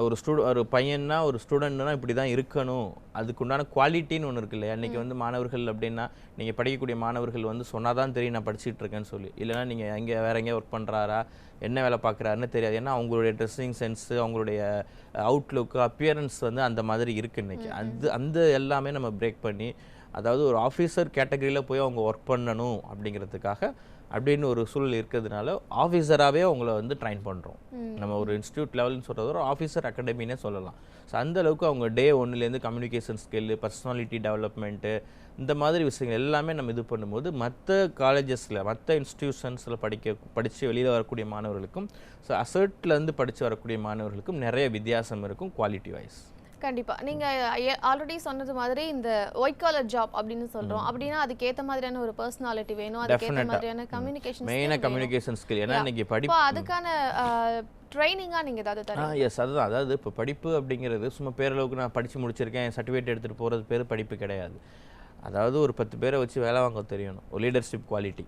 ஒரு பையன்னா ஒரு ஸ்டூடெண்ட்னா இப்படி தான் இருக்கணும், அதுக்குண்டான குவாலிட்டின்னு ஒன்று இருக்கு இல்லையா. இன்றைக்கி வந்து மாணவர்கள் அப்படின்னா நீங்கள் படிக்கக்கூடிய மாணவர்கள் வந்து சொன்னால் தான் தெரியும் நான் படிச்சுட்டு இருக்கேன்னு சொல்லி, இல்லைனா நீங்கள் எங்கே வேறு எங்கேயா ஒர்க் பண்ணுறாரா என்ன வேலை பார்க்குறாருன்னு தெரியாது. ஏன்னா அவங்களுடைய ட்ரெஸ்ஸிங் சென்ஸு அவங்களுடைய அவுட்லுக்கு அப்பியரன்ஸ் வந்து அந்த மாதிரி இருக்குது இன்றைக்கி. அந்த எல்லாமே நம்ம பிரேக் பண்ணி, அதாவது ஒரு ஆஃபீஸர் கேட்டகரியில் போய் அவங்க ஒர்க் பண்ணணும் அப்படிங்கிறதுக்காக அப்படின்னு ஒரு சூழல் இருக்கிறதுனால ஆஃபீஸராகவே அவங்கள வந்து ட்ரைன் பண்ணுறோம். நம்ம ஒரு இன்ஸ்டியூட் லெவல்னு சொல்கிறது ஒரு ஆஃபீஸர் அகாடமினே சொல்லலாம். ஸோ அந்தளவுக்கு அவங்க டே 1லேருந்து கம்யூனிகேஷன் ஸ்கில்லு, பர்சனாலிட்டி டெவலப்மெண்ட்டு, இந்த மாதிரி விஷயங்கள் எல்லாமே நம்ம இது பண்ணும்போது மற்ற காலேஜஸில் மற்ற இன்ஸ்டிடியூஷன்ஸில் படித்து வெளியில் வரக்கூடிய மாணவர்களுக்கும் ஸோ அசர்ட்லேருந்து படித்து வரக்கூடிய மாணவர்களுக்கும் நிறைய வித்தியாசம் இருக்கும் குவாலிட்டி வைஸ். கண்டிப்பா நீங்க ஆல்ரெடி சொன்னது மாதிரி இந்த ஒயிட் காலர் ஜாப் அப்படின்னு சொல்றோம். அப்படின்னா அதுக்கு ஏத்த மாதிரியான ஒரு பர்சனாலிட்டி வேணும், அதுக்கு ஏத்த மாதிரியான கம்யூனிகேஷன் மெயினா கம்யூனிகேஷன் ஸ்கில். ஏன்னா இன்னைக்கு படிப்பு அதுக்கான ட்ரைனிங்கா நீங்க ஏதாவது தரீங்க? எஸ், அதுதான். அதாவது இப்போ படிப்பு அப்படிங்கிறது சும்மா பேரளவுக்கு நான் படித்து முடிச்சிருக்கேன் சர்டிஃபிகேட் எடுத்துகிட்டு போகிறது பேர் படிப்பு கிடையாது. அதாவது ஒரு 10 பேரை வச்சு வேலை வாங்க தெரியணும், ஒரு லீடர்ஷிப் குவாலிட்டி,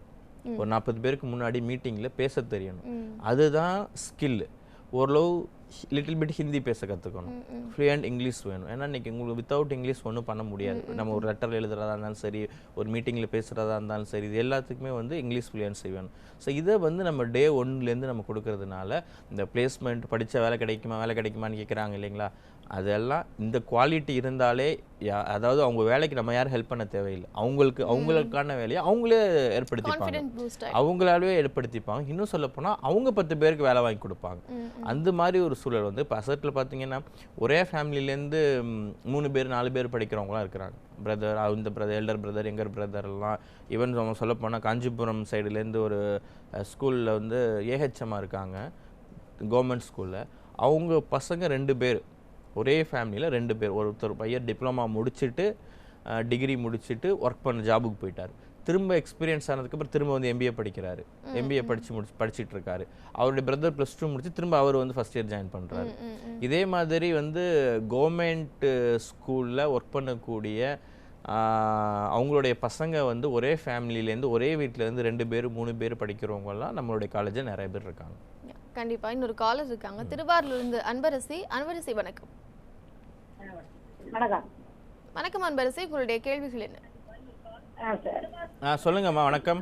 ஒரு 40 பேருக்கு முன்னாடி மீட்டிங்கில் பேச தெரியணும், அதுதான் ஸ்கில். ஓரளவு லிட்டில் பிட் ஹிந்தி பேச கற்றுக்கணும், ஃப்ளூயண்ட் இங்கிலீஷ் வேணும். ஏன்னா இன்றைக்கி உங்களுக்கு வித்தவுட் இங்கிலீஷ் ஒன்றும் பண்ண முடியாது. நம்ம ஒரு லெட்டர் எழுதுறதா இருந்தாலும் சரி, ஒரு மீட்டிங்கில் பேசுகிறதா இருந்தாலும் சரி, இது எல்லாத்துக்குமே வந்து இங்கிலீஷ் ஃப்ளூயன்சி வேணும். ஸோ இதை வந்து நம்ம டே 1லேருந்து நம்ம கொடுக்கறதுனால இந்த பிளேஸ்மெண்ட் படித்த வேலை கிடைக்குமான்னு கேட்குறாங்க இல்லைங்களா, அதெல்லாம் இந்த குவாலிட்டி இருந்தாலே அதாவது அவங்க வேலைக்கு நம்ம யாரும் ஹெல்ப் பண்ண தேவையில்லை, அவங்களுக்கான வேலையை அவங்களே ஏற்படுத்திப்பாங்க, அவங்களாவே ஏற்படுத்திப்பாங்க. இன்னும் சொல்லப்போனால் அவங்க 10 பேருக்கு வேலை வாங்கி கொடுப்பாங்க. அந்த மாதிரி ஒரு சூழல் வந்து இப்போ அசட்டில் பார்த்தீங்கன்னா ஒரே ஃபேமிலியிலேருந்து 3 பேர் 4 பேர் படிக்கிறவங்களாம் இருக்கிறாங்க. பிரதர், இந்த பிரதர், எல்டர் பிரதர், எங்கர் பிரதர் எல்லாம். ஈவன் நம்ம சொல்லப்போனால் காஞ்சிபுரம் சைடுலேருந்து ஒரு ஸ்கூலில் வந்து ஏஹெச்எம்மாக இருக்காங்க கவர்மெண்ட் ஸ்கூலில். அவங்க பசங்க 2 பேர், ஒரே ஃபேமிலியில் 2 பேர். ஒருத்தர் பையன் டிப்ளமா முடிச்சுட்டு டிகிரி முடிச்சுட்டு ஒர்க் பண்ண ஜாபுக்கு போயிட்டார். திரும்ப எக்ஸ்பீரியன்ஸ் ஆனதுக்கப்புறம் திரும்ப வந்து எம்பிஏ படிக்கிறாரு, எம்பிஏ படிச்சுட்டு இருக்காரு. அவருடைய பிரதர் +2 முடிச்சு திரும்ப அவர் வந்து ஃபர்ஸ்ட் இயர் ஜாயின் பண்ணுறாரு. இதே மாதிரி வந்து கவர்மெண்ட் ஸ்கூலில் ஒர்க் பண்ணக்கூடிய அவங்களுடைய பசங்க வந்து ஒரே ஃபேமிலியிலேருந்து ஒரே வீட்டிலேருந்து 2 பேர் 3 பேர் படிக்கிறவங்கலாம் நம்மளுடைய காலேஜில் நிறைய பேர் இருக்காங்க. கண்டிப்பா. இன்னொரு காலர் இருக்காங்க திருவாரூர்லேருந்து. அன்பரசி. வணக்கம். வணக்கம் அன்பரசி, உங்களுடைய கேள்விகள் என்ன? சொல்லுங்கம்மா. வணக்கம்.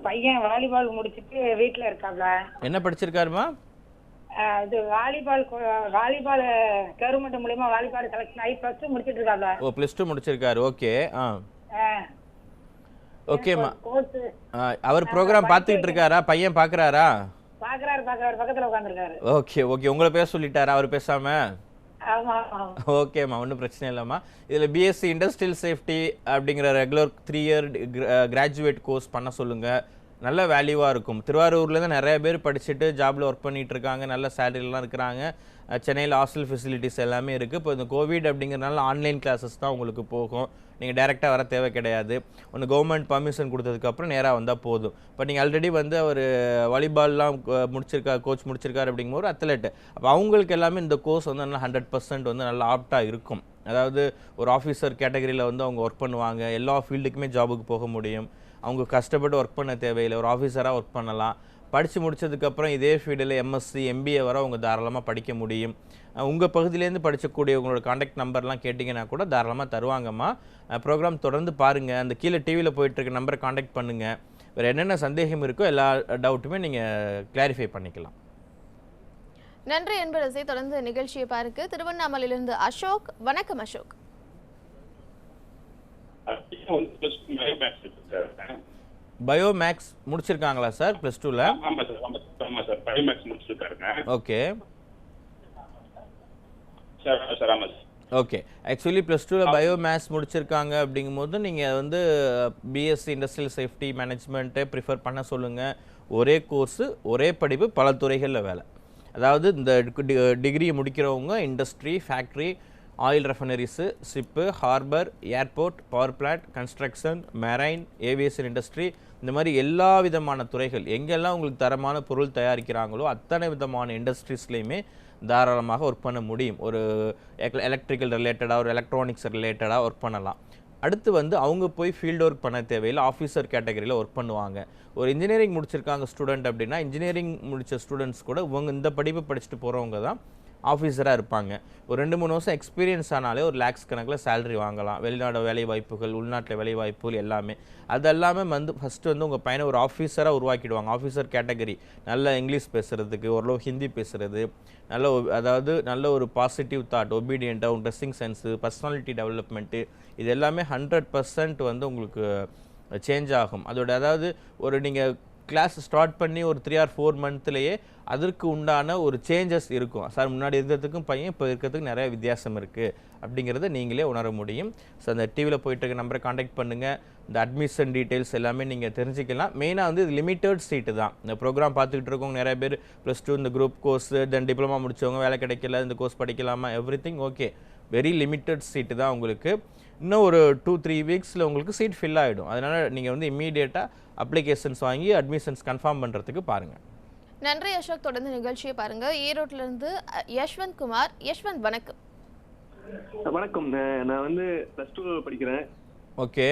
பையன் வாலிபால் முடிச்சிட்டு வீட்டுல இருக்காப்ல. என்ன படிச்சிருக்காருமா? இது வாலிபால் கவர்மெண்ட் மூலமா வாலிபால் செலக்ஷன் ஆகி +2 முடிச்சிட்டு இருக்காப்ல. ஓ, +2 முடிச்சிருக்காரு. ஓகே. ஓகேம்மா. அவர் ப்ரோக்ராம் பார்த்துக்கிட்டு இருக்காரா? பையன் பார்க்குறாரா? பாக்குறாரு, பக்கத்துல உட்காந்துருக்காரு. ஓகே, உங்களை பேச சொல்லிட்டாரா அவர் பேசாம? ஓகேம்மா, ஒன்றும் பிரச்சனை இல்லைம்மா. இதில் பிஎஸ்சி இண்டஸ்ட்ரியல் சேஃப்டி அப்படிங்கிற ரெகுலர் 3 இயர் கிராஜுவேட் கோர்ஸ் பண்ண சொல்லுங்கள். நல்ல வேல்யூவாக இருக்கும். திருவாரூர்லேருந்து நிறைய பேர் படிச்சுட்டு ஜாபில் ஒர்க் பண்ணிகிட்டு இருக்காங்க, நல்ல சேலரிலாம் இருக்கிறாங்க. சென்னையில் ஹாஸ்டல் ஃபெசிலிட்டிஸ் எல்லாமே இருக்குது. இப்போ இந்த கோவிட் அப்படிங்கிறனால ஆன்லைன் கிளாஸஸ் தான் உங்களுக்கு போகும். நீங்கள் டைரெக்டாக வர தேவை கிடையாது. ஒன்று கவர்மெண்ட் பர்மிஷன் கொடுத்ததுக்கப்புறம் நேராக வந்தால் போதும். இப்போ நீங்கள் ஆல்ரெடி வந்து அவர் வாலிபால்லாம் கோச் முடிச்சிருக்காரு அப்படிங்கும்போது ஒரு அத்லெட்டு. அப்போ அவங்களுக்கு எல்லாமே இந்த கோர்ஸ் வந்து நல்லா 100% வந்து நல்லா ஆப்டாக இருக்கும். அதாவது ஒரு ஆஃபீஸர் கேட்டகரியில் வந்து அவங்க ஒர்க் பண்ணுவாங்க, எல்லா ஃபீல்டுக்குமே ஜாபுக்கு போக முடியும். அவங்க கஷ்டப்பட்டு ஒர்க் பண்ண தேவையில்லை, ஒரு ஆஃபீஸராக ஒர்க் பண்ணலாம். படித்து முடித்ததுக்கப்புறம் இதே ஃபீல்டில் எம்எஸ்சி எம்பிஏ வர அவங்க தாராளமாக படிக்க முடியும். உங்கள் பகுதியிலேருந்து படிக்கக்கூடிய உங்களோட காண்டாக்ட் நம்பர்லாம் கேட்டிங்கன்னா கூட தாராளமாக தருவாங்கம்மா. ப்ரோக்ராம் தொடர்ந்து பாருங்கள். அந்த கீழே டிவியில் போயிட்டுருக்க நம்பரை காண்டாக்ட் பண்ணுங்கள். வேறு என்னென்ன சந்தேகம் இருக்கோ எல்லா டவுட்டுமே நீங்கள் கிளாரிஃபை பண்ணிக்கலாம். நன்றி என்பரசை. தொடர்ந்து நிகழ்ச்சியை பாருங்க. திருவண்ணாமலையிலிருந்து அசோக். வணக்கம் அசோக். பயோமேக்ஸ் முடிச்சிருக்காங்களா சார் +2ல? ஆமா சார் பயோமேக்ஸ் முடிச்சிருக்காருங்க. Okay sir. ஆமா சார். ஓகே, ஆக்சுவலி +2ல பயோமேக்ஸ் முடிச்சிருக்காங்க அப்படிங்கும்போது நீங்கள் வந்து பிஎஸ்சி இண்டஸ்ட்ரியல் சேஃப்டி மேனேஜ்மெண்ட்டை ப்ரிஃபர் பண்ண சொல்லுங்கள். ஒரே கோர்ஸு, ஒரே படிப்பு, பல துறைகளில் வேலை. அதாவது இந்த டிகிரியை முடிக்கிறவங்க industry, factory, oil refineries, ship, harbour, airport, power plant, construction, marine, aviation industry, இந்த மாதிரி எல்லா விதமான துறைகள் எங்கெல்லாம் உங்களுக்கு தரமான பொருள் தயாரிக்கிறாங்களோ அத்தனை விதமான இண்டஸ்ட்ரீஸ்லையுமே தாராளமாக ஒர்க் பண்ண முடியும். ஒரு எலக்ட்ரிக்கல் ரிலேட்டடாக, ஒரு எலக்ட்ரானிக்ஸ் ரிலேட்டடாக ஒர்க் பண்ணலாம். அடுத்து வந்து அவங்க போய் ஃபீல்டு ஒர்க் பண்ண தேவையில்லை, ஆஃபீஸர் கேட்டகரியில் ஒர்க் பண்ணுவாங்க. ஒரு இன்ஜினியரிங் முடிச்சிருக்காங்க ஸ்டூடெண்ட் அப்படின்னா, இன்ஜினியரிங் முடித்த ஸ்டூடெண்ட்ஸ் கூட இவங்க இந்த படிப்பு படிச்சுட்டு போகிறவங்க தான் ஆஃபீஸராக இருப்பாங்க. ஒரு 2-3 வருஷம் எக்ஸ்பீரியன்ஸ் ஆனாலே ஒரு லேக்ஸ் கணக்கில் சேலரி வாங்கலாம். வெளிநாடு வேலை வாய்ப்புகள், உள்நாட்டில் வேலை வாய்ப்புகள் எல்லாமே. அதெல்லாமே வந்து ஃபஸ்ட்டு வந்து உங்கள் பையனை ஒரு ஆஃபீஸராக உருவாக்கிடுவாங்க. ஆஃபீஸர் கேட்டகரி, நல்ல இங்கிலீஷ் பேசுகிறதுக்கு, ஓரளவு ஹிந்தி பேசுகிறது, அதாவது நல்ல ஒரு பாசிட்டிவ் தாட், ஒபீடியண்ட்டாக, உங்கள் ட்ரெஸ்ஸிங் சென்ஸு, பர்சனாலிட்டி டெவலப்மெண்ட்டு, இது எல்லாமே 100% வந்து உங்களுக்கு சேஞ்ச் ஆகும். அதோட அதாவது ஒரு நீங்கள் கிளாஸ் ஸ்டார்ட் பண்ணி ஒரு 3 or 4 மந்த்லேயே அதற்கு உண்டான ஒரு சேஞ்சஸ் இருக்கும். சார் முன்னாடி இருக்கிறதுக்கும் பையன் இப்போ இருக்கிறதுக்கு நிறைய வித்தியாசம் இருக்குது அப்படிங்கிறத நீங்களே உணர முடியும். ஸோ அந்த டிவியில் போயிட்டு இருக்க நம்பரை காண்டாக்ட் பண்ணுங்கள். இந்த அட்மிஷன் டீட்டெயில்ஸ் எல்லாமே நீங்கள் தெரிஞ்சுக்கலாம். மெயினாக வந்து இது லிமிட்டட் சீட்டு தான். இந்த ப்ரோக்ராம் பார்த்துக்கிட்டு இருக்கவங்க நிறைய பேர் +2 இந்த குரூப் கோர்ஸ், தென் டிப்ளமா முடிச்சவங்க வேலை கிடைக்கல, இந்த கோர்ஸ் படிக்கலாமா, எவ்ரிதிங் ஓகே. வெரி லிமிட்டட் சீட்டு தான் உங்களுக்கு. இன்னும் ஒரு 2-3 வீக்ஸில் உங்களுக்கு சீட் ஃபில் ஆகிடும். அதனால் நீங்கள் வந்து இம்மீடியட்டாக அப்ளிகேஷன்ஸ் வாங்கி அட்மிஷன்ஸ் கன்ஃபார்ம் பண்ணுறதுக்கு பாருங்கள். நன்றி அசோக். தொடர்ந்து நிகழ்ச்சியை பாருங்க. ஈரோட்டிலிருந்து யஷ்வந்த் குமார். யஷ்வந்த் வணக்கம். வணக்கம். நான் வந்து +2 படிக்கிறேன். ஓகே.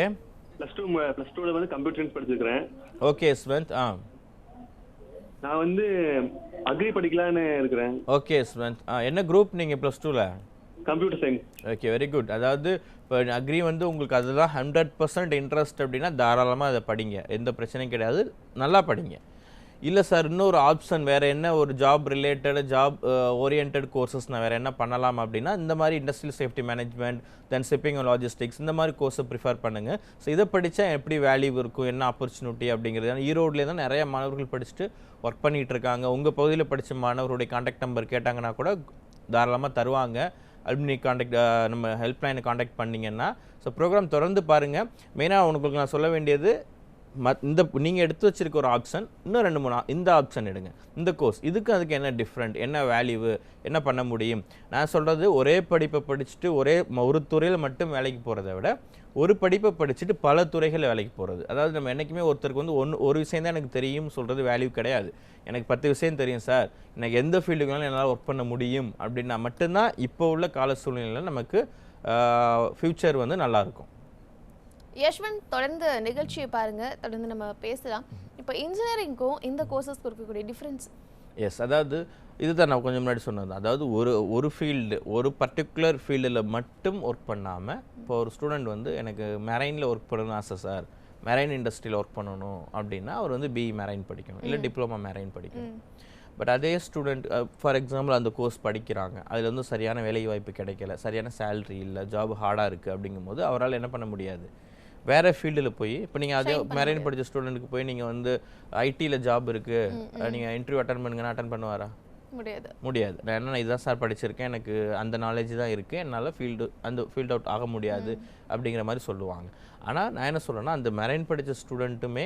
+2 வந்து கம்ப்யூட்டர் சயின்ஸ் படிச்சிருக்கிறேன். ஓகே யஷ்வந்த். நான் வந்து அக்ரி படிக்கலான்னு இருக்கிறேன். ஓகே யஷ்வந்த். என்ன குரூப் நீங்கள் +2ல? Computer science. Okay, very good. அதாவது இப்போ அக்ரி வந்து உங்களுக்கு அதுதான் 100% இன்ட்ரெஸ்ட் அப்படின்னா தாராளமாக அதை படிங்க, எந்த பிரச்சனையும் கிடையாது, நல்லா படிங்க. இல்லை சார் இன்னொரு ஆப்ஷன் வேறு என்ன, ஒரு job related, job orient courses நான் வேறு என்ன பண்ணலாம் அப்படின்னா, இந்த மாதிரி industrial safety management, then shipping and logistics, இந்த மாதிரி கோர்ஸை ப்ரிஃபர் பண்ணுங்கள். ஸோ இதை படித்தா எப்படி வேல்யூ இருக்கும், என்ன ஆப்பர்ச்சுனிட்டி அப்படிங்கிறது. ஈரோட்லேயே தான் நிறைய மாணவர்கள் படிச்சுட்டு ஒர்க் பண்ணிகிட்டு இருக்காங்க. உங்கள் பகுதியில் படித்த மாணவருடைய கான்டாக்ட் நம்பர் கேட்டாங்கன்னா கூட தாராளமாக தருவாங்க. அலுமினி காண்டாக்ட் நம்ம ஹெல்ப்லைனை காண்டாக்ட் பண்ணிங்கன்னா. ஸோ ப்ரோக்ராம் தொடர்ந்து பாருங்கள். மெயினாக உங்களுக்கு நான் சொல்ல வேண்டியது, இந்த நீங்கள் எடுத்து வச்சிருக்க ஒரு ஆப்ஷன், இன்னும் 2-3 இந்த ஆப்ஷன் எடுங்க. இந்த கோர்ஸ் இதுக்கு அதுக்கு என்ன டிஃப்ரெண்ட், என்ன வேல்யூ, என்ன பண்ண முடியும். நான் சொல்கிறது ஒரே படிப்பை படிச்சுட்டு ஒரு துறையில் மட்டும் வேலைக்கு போகிறத விட ஒரு படிப்பை படிச்சுட்டு பல துறைகளில் வேலைக்கு போகிறது. அதாவது நம்ம என்றைக்குமே ஒருத்தருக்கு வந்து ஒரு விஷயம் தான் எனக்கு தெரியும் சொல்கிறது வேல்யூ கிடையாது. எனக்கு 10 விஷயம் தெரியும் சார், எனக்கு எந்த ஃபீல்டுக்குனாலும் என்னால் ஒர்க் பண்ண முடியும் அப்படின்னா மட்டும்தான் இப்போ உள்ள கால சூழ்நிலையில் நமக்கு ஃப்யூச்சர் வந்து நல்லாயிருக்கும். யஷ்வந்த் தொடர்ந்து நிகழ்ச்சியை பாருங்க. தொடர்ந்து நம்ம பேசலாம். இப்போ இன்ஜினியரிங்க்கும் இந்த கோர்சஸ்க்கு இருக்கக்கூடிய டிஃப்ரென்ஸ். எஸ், அதாவது இதுதான் நான் கொஞ்சம் முன்னாடி சொன்னது. அதாவது ஒரு ஃபீல்டு, ஒரு பர்டிகுலர் ஃபீல்டில் மட்டும் ஒர்க் பண்ணாமல், இப்போ ஒரு ஸ்டூடெண்ட் வந்து எனக்கு மெரைனில் ஒர்க் பண்ணணும்னு ஆசை சார், மெரைன் இண்டஸ்ட்ரியில் ஒர்க் பண்ணணும் அப்படின்னா அவர் வந்து பிஇ மெரைன் படிக்கணும், இல்லை டிப்ளமா மெரைன் படிக்கணும். பட் அதே ஸ்டூடெண்ட் ஃபார் எக்ஸாம்பிள் அந்த கோர்ஸ் படிக்கிறாங்க, அதில் வந்து சரியான வேலை வாய்ப்பு கிடைக்கல, சரியான சேலரி இல்லை, ஜாப் ஹார்டாக இருக்குது அப்படிங்கும்போது அவரால் என்ன பண்ண முடியாது, வேறு ஃபீல்டில் போய், இப்போ நீங்கள் அதே மெரைன் படித்த ஸ்டூடெண்ட்டுக்கு போய் நீங்கள் வந்து ஐடியில் ஜாப் இருக்குது நீங்கள் இன்டர்வியூ அட்டன் பண்ணுங்கன்னா அட்டன் பண்ணுவாரா? முடியாது. நான் இதுதான் சார் படிச்சிருக்கேன், எனக்கு அந்த நாலேஜ் தான் இருக்குது, என்னால் ஃபீல்ட் அவுட் ஆக முடியாது அப்படிங்கிற மாதிரி சொல்லுவாங்க. ஆனால் நான் என்ன சொல்கிறேன்னா, அந்த மெரைன் படித்த ஸ்டூடெண்ட்டுமே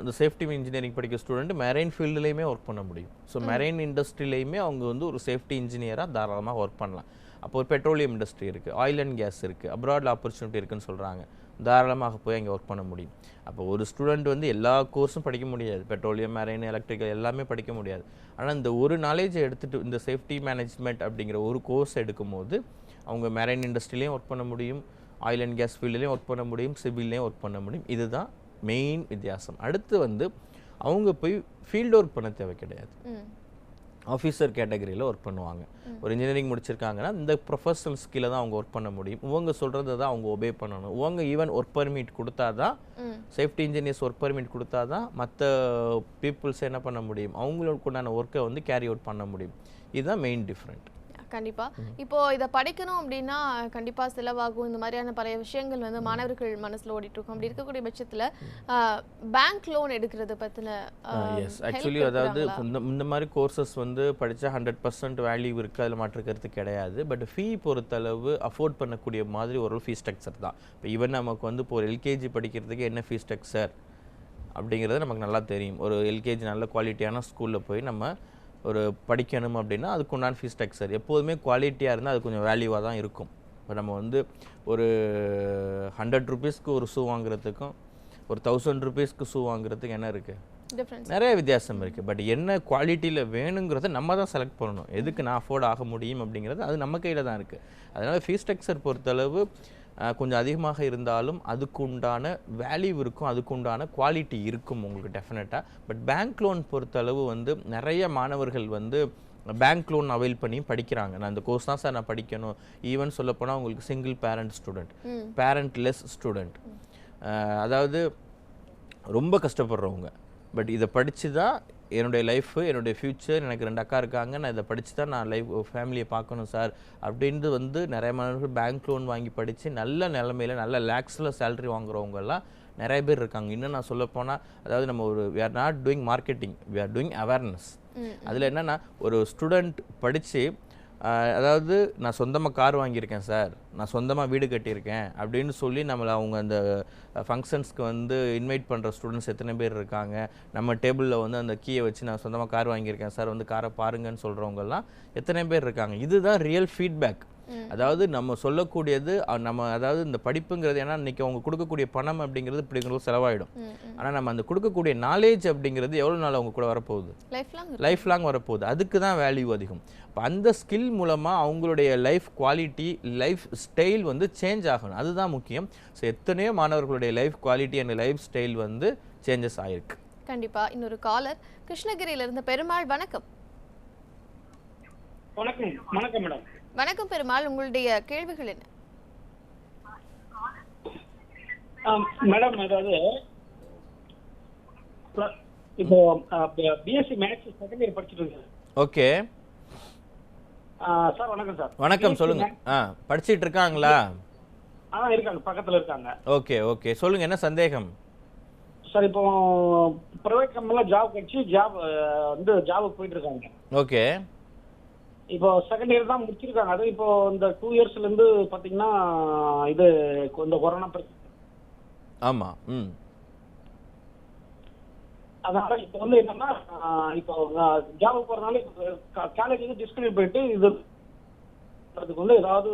இந்த சேஃப்டி இன்ஜினியரிங் படிக்கிற ஸ்டூடெண்ட் மெரைன் ஃபீல்டுலேயுமே ஒர்க் பண்ண முடியும். ஸோ மெரைன் இண்டஸ்ட்ரியிலையுமே அவங்க வந்து ஒரு சேஃப்டி இன்ஜினியராக தாராளமாக ஒர்க் பண்ணலாம். அப்போ ஒரு பெட்ரோலியம் இண்டஸ்ட்ரி இருக்குது, ஆயில் அண்ட் கேஸ் இருக்குது, அப்ராட் ஆப்பர்ச்சுனிட்டி இருக்குதுன்னு சொல்கிறாங்க, தாராளமாக போய் அங்கே ஒர்க் பண்ண முடியும். அப்போ ஒரு ஸ்டூடெண்ட் வந்து எல்லா கோர்ஸும் படிக்க முடியாது, பெட்ரோலியம், மெரைன், எலக்ட்ரிக்கல் எல்லாமே படிக்க முடியாது. ஆனால் இந்த ஒரு நாலேஜை எடுத்துகிட்டு இந்த சேஃப்டி மேனேஜ்மெண்ட் அப்படிங்கிற ஒரு கோர்ஸ் எடுக்கும்போது அவங்க மெரைன் இண்டஸ்ட்ரியிலையும் ஒர்க் பண்ண முடியும், ஆயில் அண்ட் கேஸ் ஃபீல்டுலேயும் ஒர்க் பண்ண முடியும், சிவில்லையும் ஒர்க் பண்ண முடியும். இதுதான் மெயின் வித்தியாசம். அடுத்து வந்து அவங்க போய் ஃபீல்டு ஒர்க் பண்ண தேவை கிடையாது, ஆஃபீஸர் கேட்டகரியில் ஒர்க் பண்ணுவாங்க. ஒரு இன்ஜினியரிங் முடிச்சிருக்காங்கன்னா இந்த ப்ரொஃபஷனல் ஸ்கில்லை தான் அவங்க ஒர்க் பண்ண முடியும். இவங்க சொல்கிறத தான் அவங்க ஒபே பண்ணணும். இவங்க ஈவன் ஒர்க் பர்மிட் கொடுத்தா தான், சேஃப்டி இன்ஜினியர்ஸ் ஒர்க் பர்மிட் கொடுத்தா தான் மற்ற பீப்புள்ஸ் என்ன பண்ண முடியும், அவங்களுக்கு உண்டான ஒர்க்கை வந்து கேரி அவுட் பண்ண முடியும். இதுதான் மெயின் டிஃப்ரெண்ட். கண்டிப்பா. இப்போ இதை படிக்கணும் அப்படின்னா கண்டிப்பா செலவாகும். இந்த மாதிரியான பல விஷயங்கள் வந்து மாணவர்கள் மனசுல ஓடிட்டு இருக்கும். அப்படி இருக்கக்கூடிய பட்சத்துல பேங்க் லோன் எடுக்கிறது பத்தின எஸ், ஆக்சுவலி அதாவது இந்த மாதிரி கோர்சஸ் வந்து படித்தா 100% வேல்யூ இருக்குது, அதில் மாற்றுக்கிறது கிடையாது. பட் ஃபீ பொறுத்தளவு அஃபோர்ட் பண்ணக்கூடிய மாதிரி ஒரு ஃபீஸ் ஸ்ட்ரக்சர் தான். இப்போ ஈவன் நமக்கு வந்து இப்போ ஒரு எல்கேஜி படிக்கிறதுக்கு என்ன ஃபீஸ் ஸ்ட்ரக்சர் அப்படிங்கிறது நமக்கு நல்லா தெரியும். ஒரு எல்கேஜி நல்ல குவாலிட்டியான ஸ்கூலில் போய் நம்ம ஒரு படிக்கணும் அப்படின்னா அதுக்கு உண்டான ஃபீஸ் ஸ்ட்ரக்சர் எப்போதுமே குவாலிட்டியாக இருந்தால் அது கொஞ்சம் வேல்யூவாக தான் இருக்கும். இப்போ நம்ம வந்து ஒரு 100 ரூபீஸ்க்கு ஒரு ஷூ வாங்குறதுக்கும் ஒரு 1000 ரூபீஸ்க்கு ஷூ வாங்குறதுக்கு என்ன இருக்குது? டிஃபரன்ஸ் நிறைய வித்தியாசம் இருக்குது. பட் என்ன குவாலிட்டியில் வேணுங்கிறத நம்ம தான் செலக்ட் பண்ணணும். எதுக்கு நான் அஃபோர்ட் ஆக முடியும் அப்படிங்கிறது அது நம்ம கையில் தான் இருக்குது. அதனால் ஃபீஸ் ஸ்ட்ரக்சர் பொறுத்தளவு கொஞ்சம் அதிகமாக இருந்தாலும் அதுக்கு உண்டான வேல்யூ இருக்கும், அதுக்கு உண்டான குவாலிட்டி இருக்கும் உங்களுக்கு டெஃபினட்டாக. பட் பேங்க் லோன் பொறுத்தளவு வந்து நிறைய மாணவர்கள் வந்து பேங்க் லோன் அவைல் பண்ணி படிக்கிறாங்க. நான் இந்த கோர்ஸ் தான் சார் நான் படிக்கணும். ஈவன் சொல்லப்போனால் உங்களுக்கு சிங்கிள் பேரண்ட் ஸ்டூடெண்ட், பேரண்ட்லெஸ் ஸ்டூடெண்ட், அதாவது ரொம்ப கஷ்டப்படுறவங்க. பட் இதை படித்து தான் என்னுடைய லைஃபு, என்னுடைய ஃப்யூச்சர், எனக்கு 2 அக்கா இருக்காங்க, நான் இதை படித்து தான் நான் ஃபேமிலியை பார்க்கணும் சார் அப்படின்ட்டு வந்து நிறைய மாணவர்கள் பேங்க் லோன் வாங்கி படித்து நல்ல நிலமையில் நல்ல லேக்ஸில் சேலரி வாங்குறவங்கெல்லாம் நிறைய பேர் இருக்காங்க. இன்னும் நான் சொல்லப்போனால் அதாவது நம்ம ஒரு we are not doing marketing, we are doing awareness. அதில் என்னென்னா ஒரு ஸ்டூடெண்ட் படித்து அதாவது நான் சொந்தமாக கார் வாங்கியிருக்கேன் சார், நான் சொந்தமாக வீடு கட்டியிருக்கேன் அப்படின்னு சொல்லி நம்மளை அவங்க அந்த ஃபங்க்ஷன்ஸ்க்கு வந்து இன்வைட் பண்ணுற ஸ்டூடெண்ட்ஸ் எத்தனை பேர் இருக்காங்க. நம்ம டேபிளில் வந்து அந்த கீயை வச்சு நான் சொந்தமாக கார் வாங்கியிருக்கேன் சார், வந்து காரை பாருங்கன்னு சொல்கிறவங்கெல்லாம் எத்தனை பேர் இருக்காங்க. இதுதான் ரியல் ஃபீட்பேக். அதாவது நம்ம சொல்லக்கூடியது நம்ம அதாவது இந்த படிப்புங்கிறது ஏன்னா இன்றைக்கி அவங்க கொடுக்கக்கூடிய பணம் அப்படிங்கிறது இப்படிங்கிறது செலவாயிடும். ஆனால் நம்ம அந்த கொடுக்கக்கூடிய நாலேஜ் அப்படிங்கிறது எவ்வளோ நாள் அவங்க கூட வரப்போகுது, லைஃப் லாங் வரப்போகுது. அதுக்கு தான் வேல்யூ அதிகம். இப்போ அந்த ஸ்கில் மூலமாக அவங்களுடைய லைஃப் குவாலிட்டி, லைஃப் ஸ்டைல் வந்து சேஞ்ச் ஆகணும். அதுதான் முக்கியம். ஸோ எத்தனையோ மாணவர்களுடைய life quality and life style வந்து சேஞ்சஸ் ஆகிருக்கு. கண்டிப்பாக. இன்னொரு காலர் கிருஷ்ணகிரியிலிருந்து பெருமாள். வணக்கம். வணக்கம். வணக்கம் மேடம். வணக்கம் பெருமாள், உங்களுடைய கேள்விகள் என்ன? மேடம் அதாவது இப்போ பிஎஸ்சி மேத்ஸ் செகண்ட் இயர் படிச்சுட்டு இருக்கேன். Okay sir. வணக்கம் சார். வணக்கம், சொல்லுங்க. படிச்சிட்டு இருக்காங்களா? இருக்காங்க, பக்கத்துல இருக்காங்க. ஓகே ஓகே, சொல்லுங்க, என்ன சந்தேகம்? சார் இப்போ பிரைவேட் கம்பெனில ஜாப் கிடைச்சி ஜாபுக்கு போயிட்டு இருக்காங்க. ஓகே. இப்போ செகண்ட் இயர் தான் முடிச்சிருக்காங்க. அது இப்போ இந்த 2 இயர்ஸ்ல இருந்து பாத்தீங்கன்னா இது இந்த கொரோனா பிரச்சனை. ஆமா. அதனால இப்போ வந்து என்னன்னா இப்போ ஜாபுக்கு போறதுனால காலேஜ் வந்து டிஸ்கன்டினியூ போயிட்டு இது அதுக்கு வந்து ஏதாவது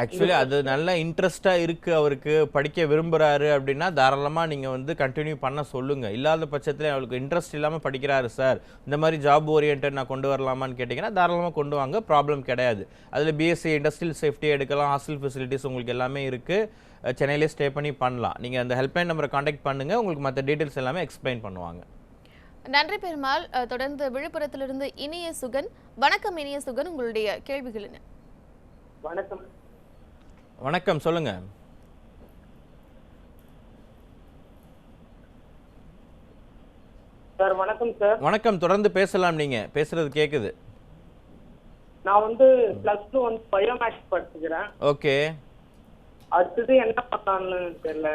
ஆக்சுவலி அது நல்ல இன்ட்ரெஸ்டாக இருக்குது, அவருக்கு படிக்க விரும்புகிறாரு அப்படின்னா தாராளமாக நீங்கள் வந்து கண்டினியூ பண்ண சொல்லுங்கள். இல்லாத பட்சத்தில் அவருக்கு இன்ட்ரெஸ்ட் இல்லாமல் படிக்கிறாரு சார், இந்த மாதிரி ஜாப் ஓரியன்ட் நான் கொண்டு வரலாமான்னு கேட்டிங்கன்னா தாராளமாக கொண்டு வாங்க, ப்ராப்ளம் கிடையாது. அதில் பிஎஸ்சி இண்டஸ்ட்ரியல் சேஃப்டி எடுக்கலாம், ஹாஸ்டல் ஃபெசிலிட்டிஸ் உங்களுக்கு எல்லாமே இருக்குது, சென்னையிலே ஸ்டே பண்ணி பண்ணலாம். நீங்கள் அந்த ஹெல்ப்லைன் நம்பரை காண்டாக்ட் பண்ணுங்கள், உங்களுக்கு மற்ற டீட்டெயில்ஸ் எல்லாமே எக்ஸ்பிளைன் பண்ணுவாங்க. நன்றி பெருமாள். தொடர்ந்து விழுப்புரத்திலிருந்து இனிய சுகன். வணக்கம் இனிய சுகன், உங்களுடைய கேள்விகள் என்ன? வணக்கம். வணக்கம், சொல்லுங்க. சார் வணக்கம் சார். வணக்கம், தொடர்ந்து பேசலாம், நீங்க பேசுறது கேக்குது. நான் வந்து +2 வந்து பயோமேக்ஸ் படிச்சுக்கிறேன். ஓகே. அடுத்தது என்ன பண்ணலாம்னு தெரியல.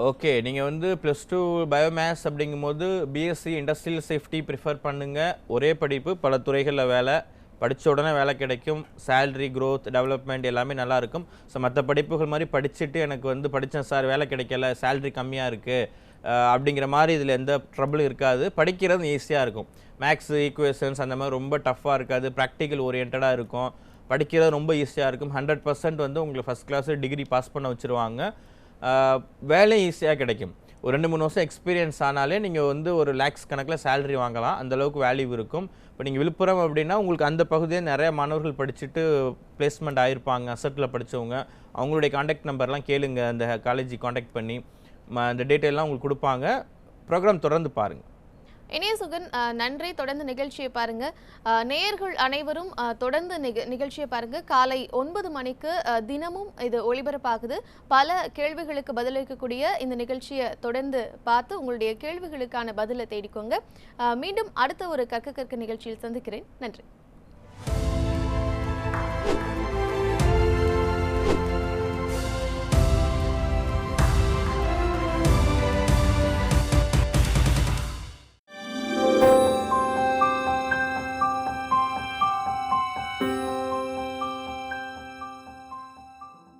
ஓகே, நீங்க வந்து +2 பயோமேத்ஸ் அப்படிங்கும்போது பிஎஸ்சி இண்டஸ்ட்ரியல் சேஃப்டி ப்ரிஃபர் பண்ணுங்க. ஒரே படிப்பு, பல துறைகளில் வேலை, படித்த உடனே வேலை கிடைக்கும், சேலரி க்ரோத் டெவலப்மெண்ட் எல்லாமே நல்லா இருக்கும். ஸோ மற்ற படிப்புகள் மாதிரி படிச்சுட்டு எனக்கு வந்து படித்தேன் சார் வேலை கிடைக்கல, சேலரி கம்மியாக இருக்குது அப்படிங்கிற மாதிரி இதில் எந்த ட்ரபிளும் இருக்காது. படிக்கிறது ஈஸியாக இருக்கும். மேக்ஸ் ஈக்குவேஷன்ஸ் அந்த மாதிரி ரொம்ப டஃப்பாக இருக்காது, ப்ராக்டிக்கல் ஓரியன்டாக இருக்கும். படிக்கிறது ரொம்ப ஈஸியாக இருக்கும். 100% வந்து உங்களுக்கு ஃபஸ்ட் கிளாஸ் டிகிரி பாஸ் பண்ண வச்சுருவாங்க. வேலையும் ஈஸியாக கிடைக்கும். ஒரு 2-3 வருஷம் எக்ஸ்பீரியன்ஸ் ஆனாலே நீங்கள் வந்து ஒரு லேக்ஸ் கணக்கில் சேலரி வாங்கலாம், அந்தளவுக்கு வேல்யூ இருக்கும். இப்போ நீங்கள் விழுப்புரம் அப்படின்னா உங்களுக்கு அந்த பகுதியில் நிறைய மாணவர்கள் படிச்சுட்டு பிளேஸ்மெண்ட் ஆகிருப்பாங்க, அசட்டில் படித்தவங்க. அவங்களுடைய காண்டாக்ட் நம்பர்லாம் கேளுங்க, அந்த காலேஜ் காண்டாக்ட் பண்ணி அந்த டீட்டெயிலாம் உங்களுக்கு கொடுப்பாங்க. ப்ரோக்ராம் தொடர்ந்து பாருங்கள். இனியசுகன், நன்றி. தொடர்ந்து நிகழ்ச்சியை பாருங்க. நேயர்கள் அனைவரும் தொடர்ந்து நிகழ்ச்சியை பாருங்க. காலை 9 மணிக்கு தினமும் இது ஒளிபரப்பாகுது. பல கேள்விகளுக்கு பதிலளிக்கக்கூடிய இந்த நிகழ்ச்சியை தொடர்ந்து பார்த்து உங்களுடைய கேள்விகளுக்கான பதிலை தேடிக்கோங்க. மீண்டும் அடுத்த ஒரு கற்க நிகழ்ச்சியில் சந்திக்கிறேன். நன்றி.